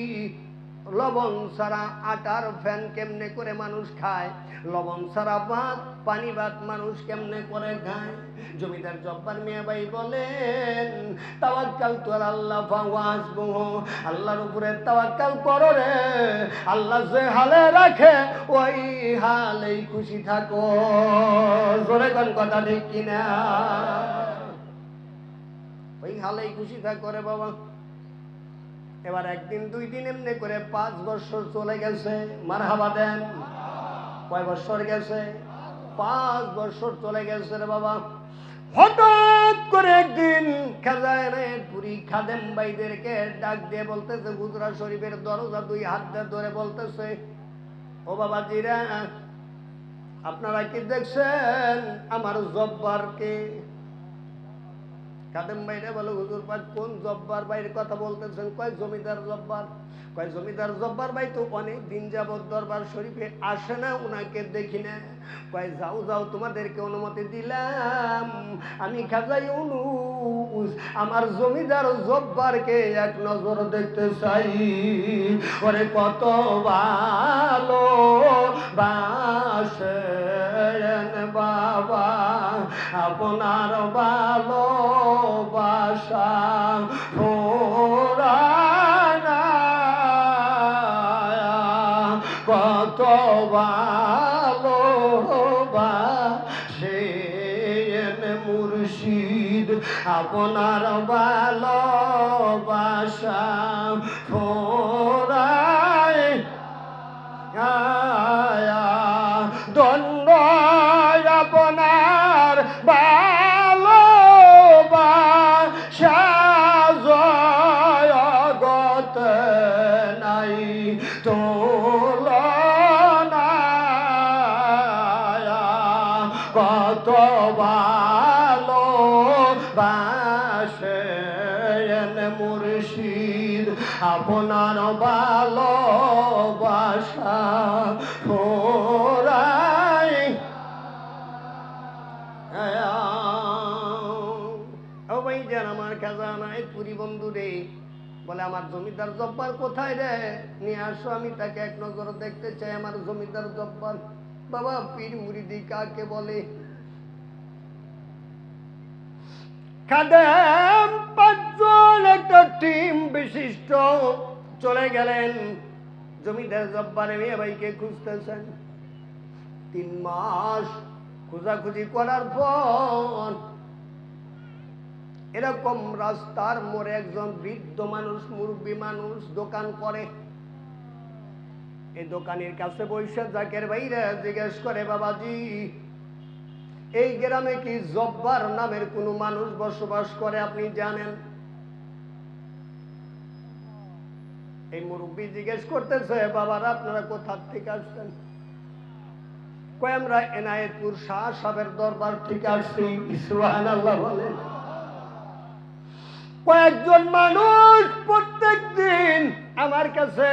লবণ ছাড়া আটার ফ্যান কেমনে করে মানুষ খায়? লবণ ছাড়া ভাত, পানি ভাত মানুষ কেমনে করে খায়? জমিদার জব্বার মিয়া ভাই বলেন, তাওয়াক্কাল তু আল্লাহ ফাওয়াসবুহু, আল্লাহর উপরে তাওয়াক্কাল করো রে। আল্লাহ যে হালে রাখে ওই হালেই খুশি থাকো। জোরে কোন কথা ঠিক কিনা? ওই হালেই খুশি থাকো রে বাবা। এবার একদিন দুই দিন এমনি করে 5 বছর চলে গেছে। মারহাবা দেন। কয় বছর গেছে? 5 বছর চলে গেছে রে বাবা। হঠাৎ করে একদিন খাজানের পুরি খাদেম ভাইদেরকে ডাক দিয়ে বলতেছে, হুজরা শরীফের দরজা 2 হাত দিয়ে ধরে বলতেছে, ও বাবাজিরা, আপনারা কি দেখছেন আমার জব্বারকে? খাদেম ভাইরা বলে, হুজুর পাক কোন জব্বার ভাইয়ের কথা বলতেছেন? কয় জমিদার জব্বার। কয় জমিদার জব্বার ভাই তো অনেক দিন যাবত দরবার শরীফে আসে না, উনাকে দেখি না। কয় যাও যাও, তোমাদেরকে অনুমতি দিলাম, আমি খাজা ইউনুস আমার জমিদার জব্বারকে এক নজর দেখতে চাই। ওরে কত ভালো বাসেন বাবা, আপনার ভালো বাসা পুরানা, কত ভালো বাসেন মুর্শিদ, আপনার ভালো বাসা পুরায় ধন্য আপনার ভালোবাসা জগতে নাই তুলনা, কত ভালো বাসেন মুর্শিদ, আপনার ভালোবাসা পুরাই। ও ভাই জান, আমার খাজানায় পুরি বন্ধু রে, বলে আমার জমিদার জব্বার কোথায় রে? নিয়ে আসো, আমি তাকে এক নজর দেখতে চাই। আমার জমিদার জব্বার। বাবা পীর মুরিদি কাকে বলে? খাদেম 5 জন একটা টিম বিশিষ্ট চলে গেলেন জমিদার জব্বার মিয়া ভাইকে খুঁজতেছেন। 3 মাস খোঁজাখুঁজি করার পর এরকম রাস্তার মোড়ে একজন বৃদ্ধ মানুষ, মুরব্বী মানুষ দোকান করে। এই দোকানের কাছে বৈশা জাকের ভাইরা জিজ্ঞেস করে, বাবাজি এই গ্রামে কি জব্বার নামের কোন মানুষ বসবাস করে আপনি জানেন? এই মুরব্বী জিজ্ঞেস করতেছে, বাবারা আপনারা কোথা থেকে আসছেন? কয় আমরা এনায়েতপুর শাহ সাহেবের দরবার থেকে আসছি। সুবহানাল্লাহ বলেন। কয়েকজন মানুষ প্রত্যেক দিন আমার কাছে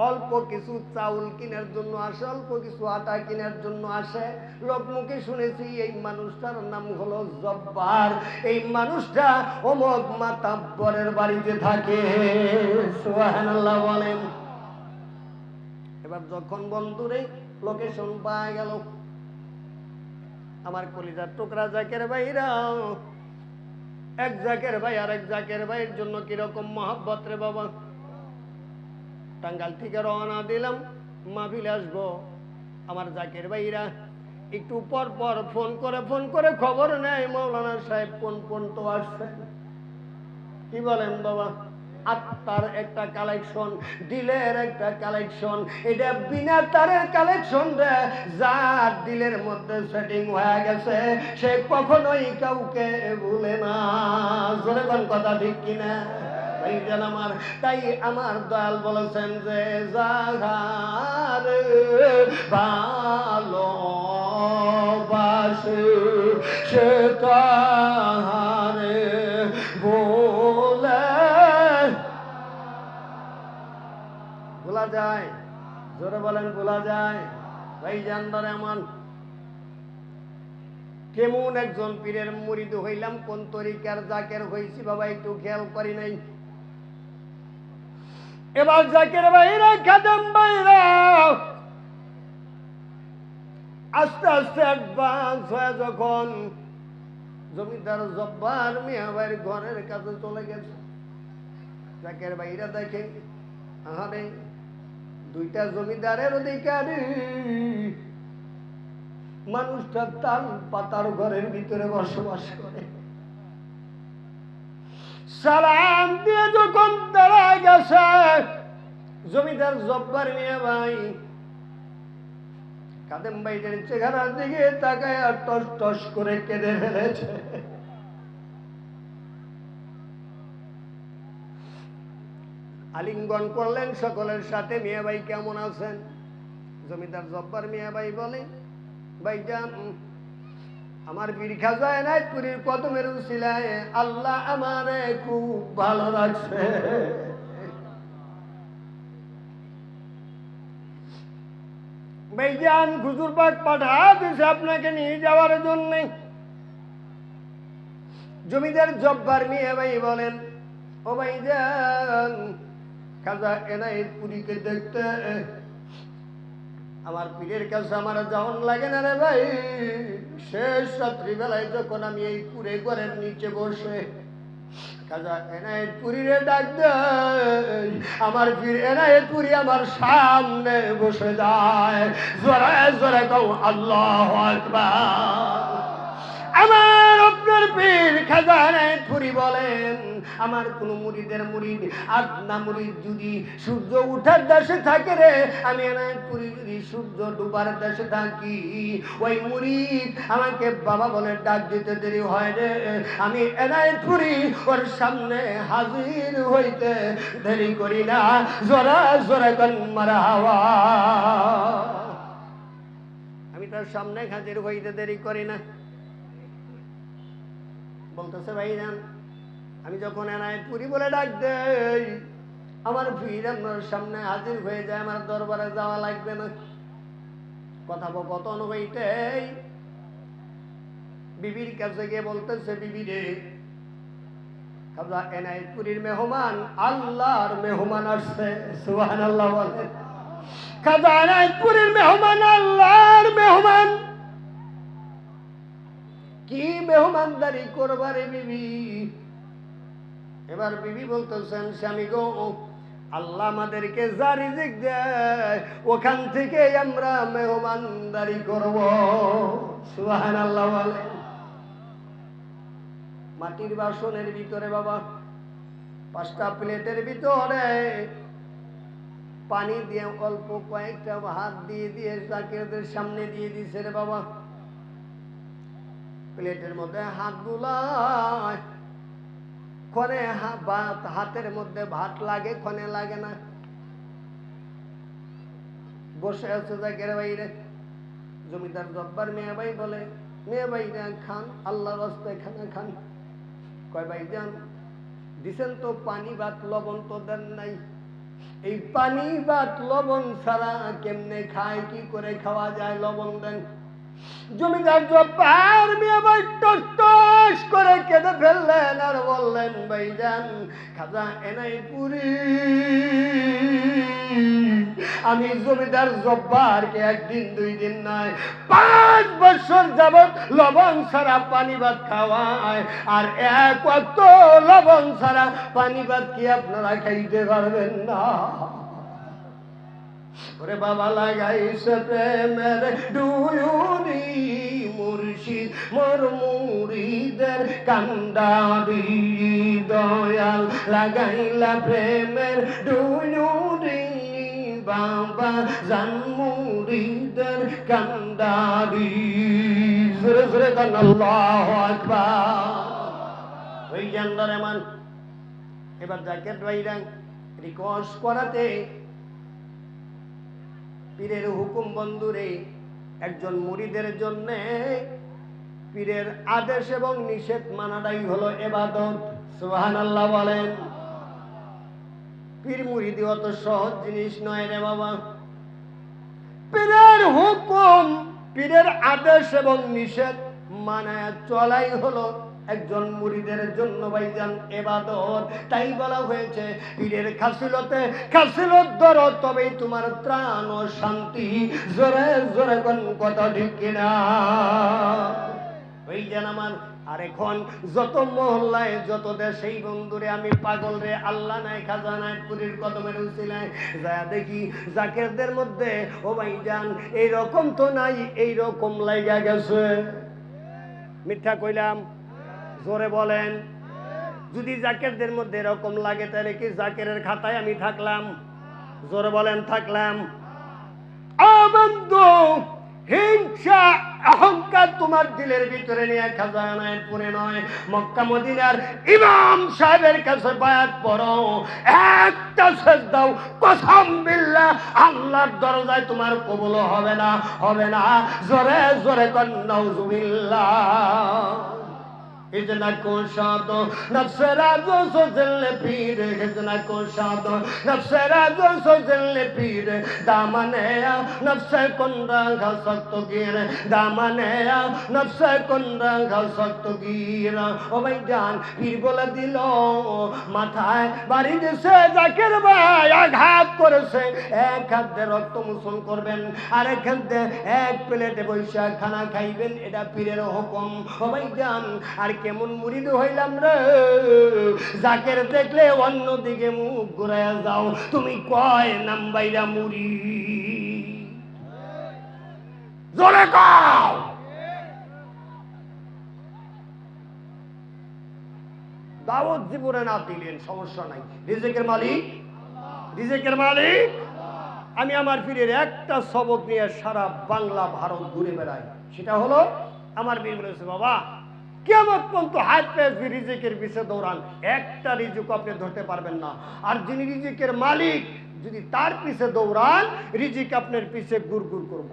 অল্প কিছু চাউল কেনার জন্য আসে, অল্প কিছু আটা কেনার জন্য আসে। লোকমুখে শুনেছি এই মানুষটার নাম হলো জব্বার। এই মানুষটা অমুক মাতাব্বরের বাড়িতে থাকে। সুবহানাল্লাহ বলেন। এবার যখন বন্ধুরে লোকেশন পাওয়া গেল, আমার কলিজার টুকরা জাকের ভাইরা, এক জাকের ভাই আর এক জাকের ভাইয়ের জন্য কিরকম মহব্বত রে বাবা। টাঙ্গাইল থেকে রওনা দিলাম, মাহফিলে আসবো। আমার জাকের ভাইরা একটু পর পর ফোন করে খবর নেয়, মৌলানা সাহেব কোন তো আসছেন। কি বলেন বাবা? আত্মার একটা কালেকশন, দিলের একটা কালেকশন। এটা বিনা তারের কালেকশন রে। যার দিলের মধ্যে সেটিং হয়ে গেছে সে কখনোই কাউকে ভুলে না। জোরে কোন কথা ঠিক কিনা ভাইজান আমার? তাই আমার দয়াল বলেছেন যে যাহার ভালোবাসে সে তাহারে বলে ভোলা যায়। জোরে বলেন ভোলা যায়? ভাইজান ধরে আমার কেমন একজন পীরের মুরিদ হইলাম, কোন তরিকার জাকের হইছি বাবা একটু খেয়াল করি নাই। এবার জাকের ভাইরা খাদেম ভাইরা আস্তে আস্তে অ্যাডভান্স হয়ে যখন জমিদার জব্বার মিয়া ভাইয়ের ঘরের কাছে চলে গেছে, জাকের ভাইরা দেখে আহারে দুইটা জমিদারের অধিকারী মানুষটা তাল পাতার ঘরের ভিতরে বসবাস করে। সালাম দিয়ে যখন দাঁড়ায় গেছে জমিদার জব্বার মিয়া ভাই খাদেম ভাইদের চেহারার দিকে তাকায় আর টস টস করে কেঁদে ফেলেছে। আলিঙ্গন করলেন সকলের সাথে, মিয়া ভাই কেমন আছেন? জমিদার জব্বার মিয়া ভাই বলে, ভাইজান আমার পীর খাজা এনায়েতপুরীর কদমের উসিলায় আল্লাহ আমারে খুব ভালো রাখছে। ভাইজান হুজুর পাক পাঠা দিয়েছে আপনাকে নিয়ে যাওয়ার জন্য। জমিদার জব্বার মিয়া ভাই বলেন, ও ভাইজান খাজা এনায়েতপুরীকে দেখতে আমার পীরের কাছে আমার যাওয়ান লাগে না রে ভাই। শেষ রাত্রিবেলায় যখন আমি এই কুড়ে ঘরের নিচে বসে খাজা এনায়েতপুরীরে ডাক দেই, আমার পীর এনায়েতপুরী আমার সামনে বসে যায়। জোরে জোরে কও আল্লাহু আকবার। আমার আপনার পীর খাজা এনায়েতপুরী বলেন, আমার কোন মুরিদের মুরিদ আদনা মুরিদ যদি সূর্য উঠার দেশে থাকে রে, আমি এনায়েতপুরী যদি সূর্য ডুবার দেশে থাকি, ওই মুরিদ আমাকে বাবা বলে ডাক দিতে দেরি হয় রে, আমি এনায়েতপুরী ওর সামনে হাজির হইতে দেরি করি না। জোরা জোরা কোন মারহাবা। আমি তার সামনে হাজির হইতে দেরি করি না। বলতেছে ভাইজান আমি যখন এনায়েতপুরী বলে ডাক দেই আমার পীর আমার সামনে হাজির হয়ে যায়, আমার দরবারে যাওয়া লাগবে না। কথোপকথন হইতেই বিবির কাছে গিয়ে বলতেছে, বিবি রে খাজা এনায়েতপুরীর মেহমান আল্লাহর মেহমান আসছে। সুবহানাল্লাহ বলেন। খাজা এনায়েতপুরীর মেহমান আল্লাহর মেহমান। কি মেহমানদারি করবারে বিবি? এবার বিবি বলতেছেন, স্বামী গো আল্লাহ আমাদেরকে যা রিজিক দেয় ওখান থেকে আমরা মেহমানদারি করব। সুবহানাল্লাহ বলেন। মাটির বাসনের ভিতরে বাবা 5টা প্লেটের ভিতরে পানি দিয়ে অল্প কয়েকটা হাত দিয়ে দিয়ে জাকিরদের সামনে দিয়ে দিছে রে বাবা। প্লেটের মধ্যে হাত বুলায়, ক্ষণে হাতের মধ্যে ভাত লাগে, ক্ষণে লাগে না। বসে আছে জাকের বাইরে। জমিদার জব্বার মিয়া ভাই বলে, মিয়া ভাই খান, আল্লাহর রাস্তায় খানা খান। কয় ভাই যান দিছেন তো পানি ভাত, লবণ তো দেন নাই। এই পানি ভাত লবণ ছাড়া কেমনে খায়, কি করে খাওয়া যায়, লবণ দেন। জমিদার জব্বার মিয়া ভাই টস টস করে কেঁদে ফেললেন আর বললেন, ভাইজান খাজা এনায়েতপুরী আমি জমিদার জব্বারকে একদিন 2 দিন নয় 5 বছর যাবত লবণ ছাড়া পানি ভাত খাওয়ায়, আর এক ওয়াক্ত লবণ ছাড়া পানি ভাত কি আপনারা খাইতে পারবেন না? ওরে বাবা লাগাইছে প্রেমের ডুয়ুরি মুর্শিদ মোর মুরিদের কান্ডারি দয়াল লাগাইলা প্রেমের ডুয়ুরি বাবা জান মুরিদের কান্ডারি জোরে জোরে কান আল্লাহু আকবার। ওই জান্ডারে মান এবার জাকের ভাইরা রিকোয়েস্ট করাতে পীরের হুকুম বন্ধুরে একজন মুরিদের জন্য পীরের আদেশ এবং নিষেধ মানাটাই হলো ইবাদত। সুবহানাল্লাহ বলেন। পীর মুরিদি অত সহজ জিনিস নয় রে বাবা। পীরের হুকুম পীরের আদেশ এবং নিষেধ মানায় চলাই হলো একজন মুরিদের জন্য ভাইজান ইবাদত। তাই বলা হয়েছে পীরের খাসিলত ধরো তবেই তোমার ত্রাণ ও শান্তি। জোরে জোরে কোন কথা ঠিক কিনা? ভাইজান আমার আর এখন যত মহল্লায় যত দেশেই বন্ধুরে আমি পাগল রে আল্লাহ নাই খাজা নাই পুরীর কদমের উসিলায় যা দেখি জাকেরদের মধ্যে ও ভাইজান এইরকম তো নাই, এইরকম লাগা গেছে। মিথ্যা কইলাম? জোরে বলেন। যদি জাকেরদের মধ্যে এরকম লাগে তাহলে কি জাকেরের খাতায় আমি থাকলাম? জোরে বলেন থাকলাম? বন্ধু হিংসা অহংকার তোমার দিলের ভিতরে নিয়ে খাজা নায়েতপুরে নয় মক্কা মদিনার ইমাম সাহেবের কাছে বায়াত পড়ো, একটা সেজদাও কসম বিল্লাহ আল্লাহর দরজায় তোমার কবুল হবে না, হবে না। জোরে জোরে কর নাউজুবিল্লাহ। इतना को शादो नफ्स राजो सो जल्ले पीर, इतना को शादो नफ्स राजो सो जल्ले पीर। दामने आ नफ्स कुंडा घा सकतो गिर, दामने आ नफ्स कुंडा घा सकतो गिर। ओ भाई जान पीर बोला दिलो মাথায় বাড়ি দিছে জাকির ভাই আঘাত করেছে। এক হাত দিয়ে রক্ত মোচন করবেন আর এক হাত দিয়ে এক প্লেটে বৈশা খানা খাইবেন, এটা পীরের হুকুম। ও ভাই জান আর কেমন মুরিদ হইলাম রে, জাকের দেখলে অন্যদিকে মুখ ঘুরাইয়া যাও। তুমি কয় নাম্বাইরা মুরি জোরে কও। দাওয়াত জীবনে না দিলেন সমস্যা নাই, রিজিকের মালিক, রিজিকের মালিক। আমি আমার পীরের একটা সবক নিয়ে সারা বাংলা ভারত ঘুরে বেড়াই, সেটা হলো আমার পীর বলেছে বাবা কিয়ামত পর্যন্ত হাত পেয়ে রিজিকের পিছে দৌড়ান, একটা রিজিক আপনি ধরতে পারবেন না। আর যিনি রিজিকের মালিক যদি তার পিছে দৌড়ান রিজিক আপনার পিছে গুড় গুড় করব।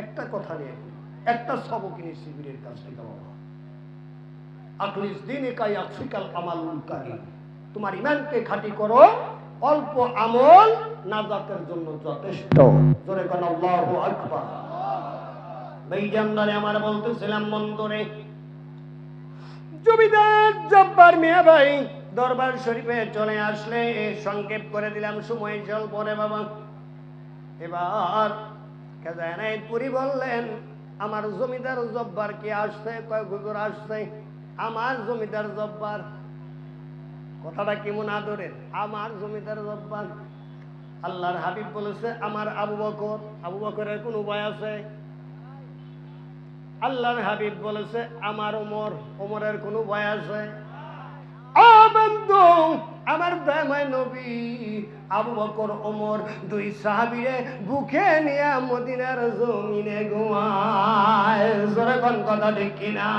একটা কথা নিয়ে একটা সবক নিয়ে শিবিরের কাছ থেকে বাবা আখলিস দিন একাই আকসিকাল আমালুল কারীম, তোমার ইমানকে খাঁটি করো, অল্প আমল নাজাতের জন্য যথেষ্ট। জোরে কোন আল্লাহু আকবার। ভাইজানদারে আমার বলতেছিলাম বন্ধুরে জমিদার জব্বার মিয়া ভাই দরবার শরীফে চলে আসলে সংক্ষেপ করে দিলাম, সময় চল পরে বাবা। এবার খাজা নায়েতপুরি বললেন আমার জমিদার জব্বার কি আসছে? কয় হুজুর আসছে। আমার জমিদার জব্বার, কথাটা কেমন আদরের, আমার জমিদার জব্বার। আল্লাহর হাবিব বলেছে আমার আবু বকর, আবু বকরের কোন উপায় আছে? আল্লাহর হাবিব বলেছে আমার ওমর, ওমরের কোন ভয় আছে? বন্ধু আমার দয়াময় নবী আবু বকর ওমর দুই সাহাবীরে বুকে নিয়ে মদিনার জমিনে ঘুমায়। জোরে কোন কথা ঠিক কিনা?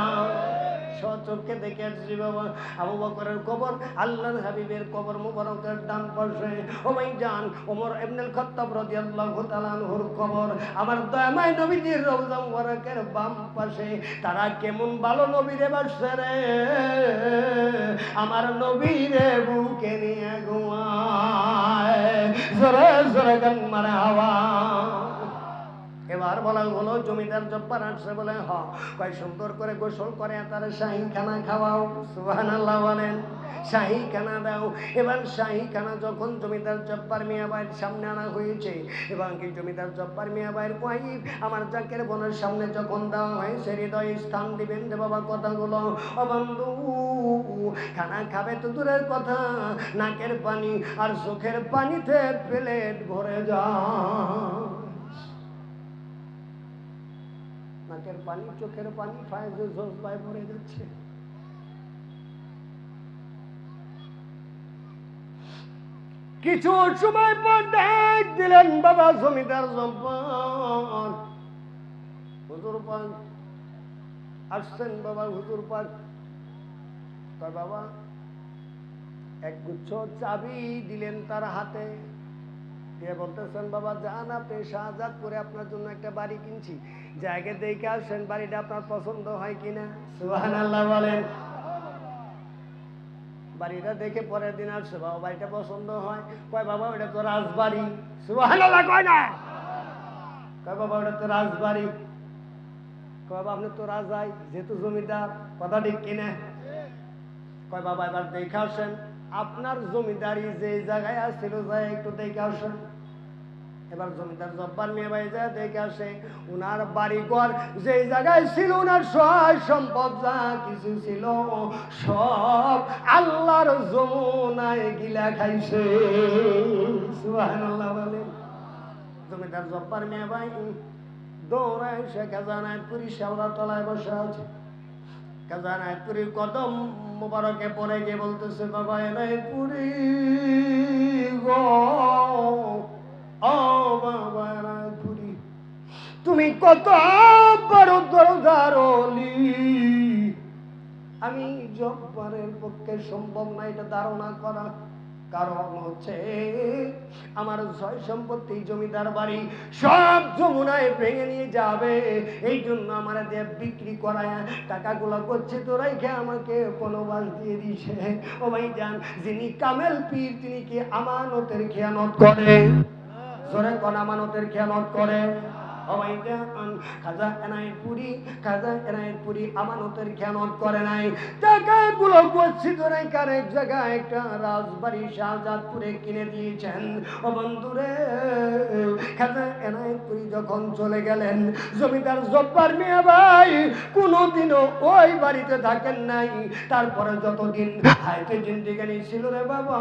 চোখে দেখে আসছি বাবা আবু বকরের কবর, আল্লাহর হাবিবের কবর মুবারকের ডান পাশে। ও ভাই জান ওমর ইবনুল খাত্তাব রাদিয়াল্লাহু তাআলা আনহুর কবর আমার দয়াময় নবীজির রওজা মুবারকের বাম পাশে। তারা কেমন ভালো নবীরে বাসছে রে, আমার নবীরে বুকে নিয়ে ঘুমায়। জোরে জোরে গান মারহাবা। এবার বলা হলো জমিদার জব্বার আসছে বলে কয় সুন্দর করে গোসল করে তার শাহী খানা খাওয়াও। সুবহানাল্লাহ বলেন, শাহী খানা দাও। এবার শাহী খানা যখন জমিদার জব্বার মিয়া ভাইয়ের সামনে আনা হয়েছে এবং কি জমিদার জব্বার মিয়া ভাইয়ের ওয়াইফ আমার জাকের বোনের সামনে যখন দেওয়া হয়েছে, হৃদয়ে স্থান দিবেন রে বাবা কথাগুলো। ও বন্ধু, খানা খাবে তো দূরের কথা, নাকের পানি আর চোখের পানিতে প্লেট ভরে যায়। নাকের পানি চোখের পানি ফায়জে জজবায় ভরে যাচ্ছে। কিছু সময় পর ডাক দিলেন বাবা জমিদার জব্বার। হুজুর পাক আসছেন বাবা, হুজুর পাক তার বাবা একগুচ্ছ চাবি দিলেন তার হাতে, দিয়ে বলতেছেন বাবা যান আপনি শাহজাদপুরে আপনার জন্য একটা বাড়ি কিনছি, জায়গা দেখে আসেন বাড়িটা আপনার পছন্দ হয় কিনা। সুবহানাল্লাহ বলেন। বাড়িটা দেখে পরের দিন আসছে, বাবা বাড়িটা পছন্দ হয়। কয় বাবা ওটা তো রাজবাড়ি। সুবহানাল্লাহ কয় না? কয় বাবা ওটা তো রাজবাড়ি। কয় বাবা আপনি তো রাজাই, যেহেতু জমিদার, কথা ঠিক কিনা? কয় বাবা এবার দেখে আসেন আপনার জমিদারি যে জায়গায় আসছিল যায় একটু দেখে আসেন। এবার জমিদার জব্বার মিয়া ভাই যায় দেখে আসে উনার বাড়িঘর যে জায়গায় ছিল, উনার সহায় সম্পদ যা কিছু ছিল সব আল্লাহর যমুনায় গিলা খাইছে। সুবহানাল্লাহ বলেন। জমিদার জব্বার মিয়া ভাই দৌড়ায় সে খাজানায়তপুরি শেওড়া তলায় বসে আছে। খাজানায়তপুরির কদম মুবারকে পড়ে গিয়ে বলতেছে বাবা এনায়তপুরি গো, ও বাবা এনায়তপুরি, তুমি কত বড় দরজার ওলি, আমি জব্বারের পক্ষে সম্ভব না এটা ধারণা করা। কারণ হচ্ছে আমার ছয় সম্পত্তি জমিদার বাড়ি সব যমুনায় ভেঙে নিয়ে যাবে, এই জন্য আমার দিয়ে বিক্রি করায় টাকাগুলো করছে তো রেখে আমাকে বনবাস দিয়ে দিছে। ও ভাই জান, যিনি কামেল পীর তিনি কি আমানতের খেয়ানত করে? জোরে কোন আমানতের খেয়ানত করে? খাজা এনায়েতপুরি আমানতের খেয়ানত করে নাই, টাকাগুলো গচ্ছিত রেখার এক জায়গায় একটা রাজবাড়ি শাহজাদপুরে কিনে দিয়েছেন। ও বন্ধুরে, খাজা এনায়েতপুরি যখন চলে গেলেন জমিদার জব্বার মিয়া ভাই কোনোদিনও ওই বাড়িতে থাকেন নাই। তারপরে যতদিন হাইতে জিন্দিগানি ছিল রে বাবা,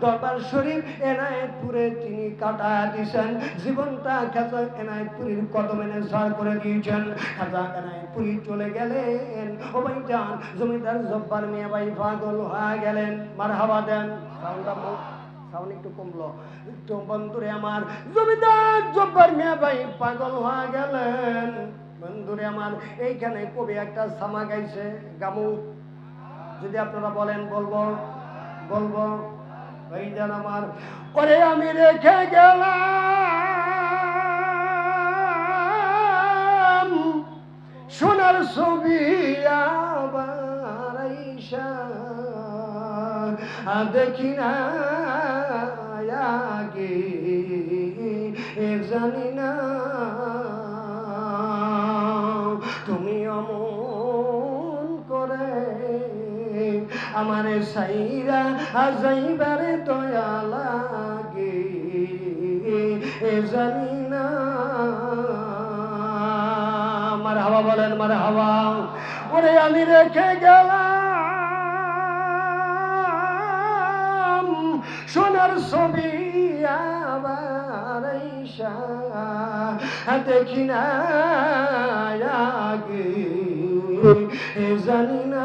দরবার শরীফ এনায়েতপুরে তিনি কাটায়া দিয়েছেন জীবনটা। খাজা এনায়েতপুরির কদমে নেসার করে দিয়েছেন। খাজা এনায়েতপুরি চলে গেলেন। ও ভাই জান, জমিদার জব্বার মিয়া ভাই পাগল হয়ে গেলেন। মারহাবা দেন। সাউন্ড একটু কমলো তো বন্ধুরে আমার। জমিদার জব্বার মিয়া ভাই পাগল হয়ে গেলেন। বন্ধুরে আমার, এইখানে কবি একটা সামা গাইছে, গামু যদি আপনারা বলেন বলবো বলবো। ভাই জান আমার, ওরে আমি রেখে গেলাম সোনার ছবি আবার আইসা দেখি না আগে জানি না তুমি অমন করে আমারে সাইরা যাইবারে দয়া লাগে জানি না। মারহাবা বলেন, মারহাবা। ওরে আমি রেখে গেলাম সোনার ছবি আবার আইসা দেখি না আগে জানি না।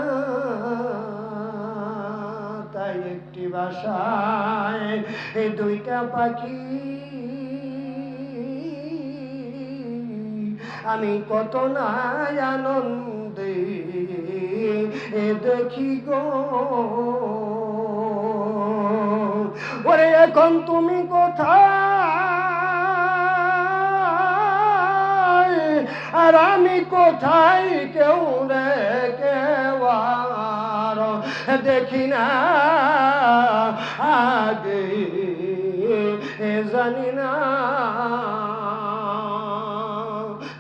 তাই একটি বাসায় এই দুইটা পাখি আমি কত না আনন্দে দেখি গো। ওরে এখন তুমি কোথায় আর আমি কোথায়, কেউ রে কেউ আর দেখি না আগে জানি না।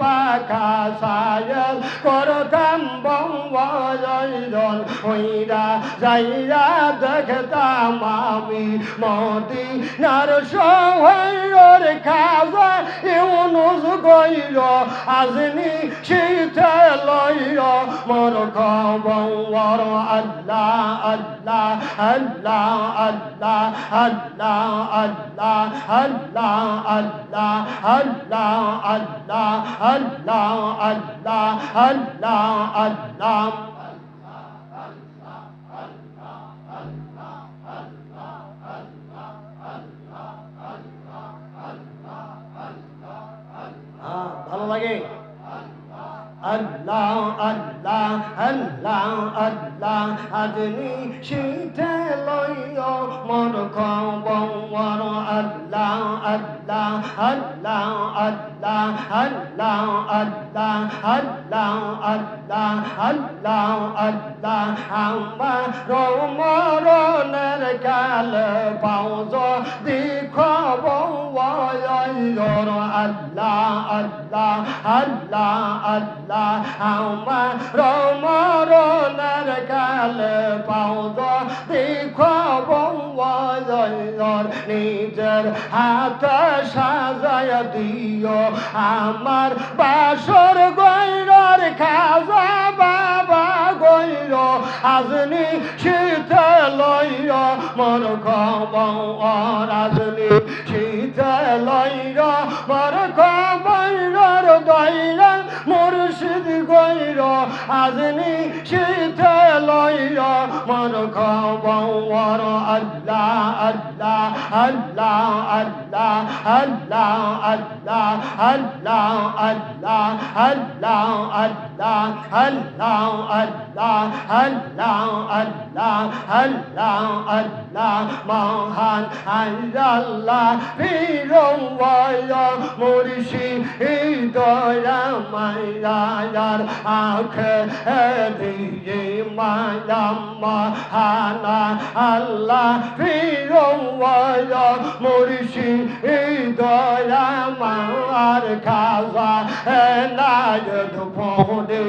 পাখা সায়ল করতাম বঙ্গজন হইরা যাইরা দেখতাম আমি মদিনার শহর খাজা ইউনুস গইর আজনি শীতে লইর মোর খবর আল্লাহ আল্লাহ আল্লাহ আল্লাহ আল্লাহ আল্লাহ আল্লাহ আল্লাহ আল্লাহ আল্লাহ আল্লাহ আল্লাহ আল্লাহ আল্লাহ ভালো লাগে আল্লাহ আল্লাহ আল্লাহ আল্লাহ আজনি শীতে লইও মন খবর আল্লাহ আল্লাহ আল্লাহ আল্লাহ আল্লাহ আল্লাহ আল্লাহ আল্লাহ আল্লাহ আল্লাহ আমার মরণের কাল পাউজ দেখব আল্লাহ আল্লাহ আল্লাহ আল্লাহ আমার মরণের কাল পাউজ দেখব নিজের হাতে সাজায় দিও আমার বাসর গৈরর খাজা বাবা গৈর আজনি শীতে লইর মন খবর আজনি শীতে লইর মন খবর দইর মুর্শিদ গৈর আজনি শীতে লইর মন খবর আল্লাহ আল্লাহ আল্লাহ আল্লাহ আল্লাহ আল্লাহ আল্লাহ আল্লাহ আল্লাহ আল্লাহ আল্লাহ আল্লাহ আল্লাহ আল্লাহ আল্লাহ আল্লাহ মহান আল্লাহ বীরওয়াল মুর্শিদ মায়ার আঁখে দিয়ে মায়া মহানা আল্লাহ বীরওয়াল মুর্শিদ মার খাজা নায়দ ফোনে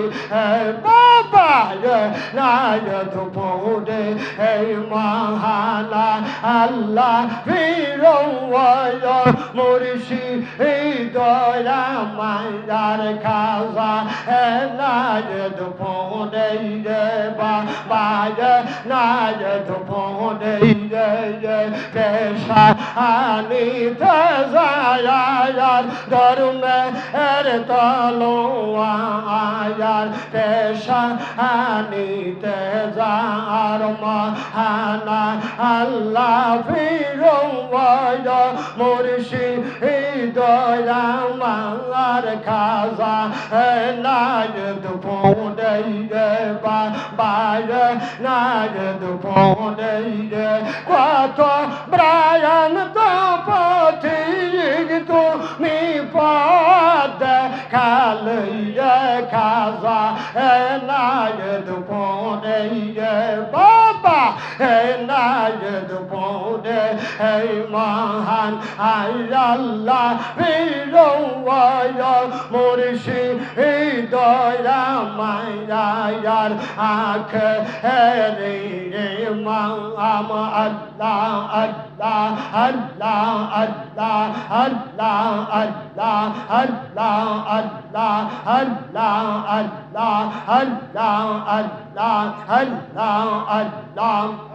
বাবা নায়দ ফোনে মহানা আল্লাহ বীরওয়াল মুর্শিদ মায়ার খাজা নায়দ ফোনে বাবা নায়দ ফোনে পেশা আনি তাজায়ার ধর্মে এর তলোয়ার পেশা আনি তেজার মহানা আল্লাহ ফিরওয়াল মুর্শিদ আমার খাজা নায়দ ফোনে বাবা নায়দ ফোনে কত ব্রায়ন তো পথিক তুমি পদ খালইয়ে খাজা নায়দ ফোনে বাবা নায়দ ফোনে মহান আল্লাহ বীরওয়াল মুর্শিদ মায়ার আখ রে মাম আল্লাহ আল্লাহ আল্লাহ আল্লাহ আল্লাহ আল্লাহ আল্লাহ আল্লাহ আল্লাহ আল্লাহ আল্লাহ আল্লাহ আল্লাহ আল্লাহ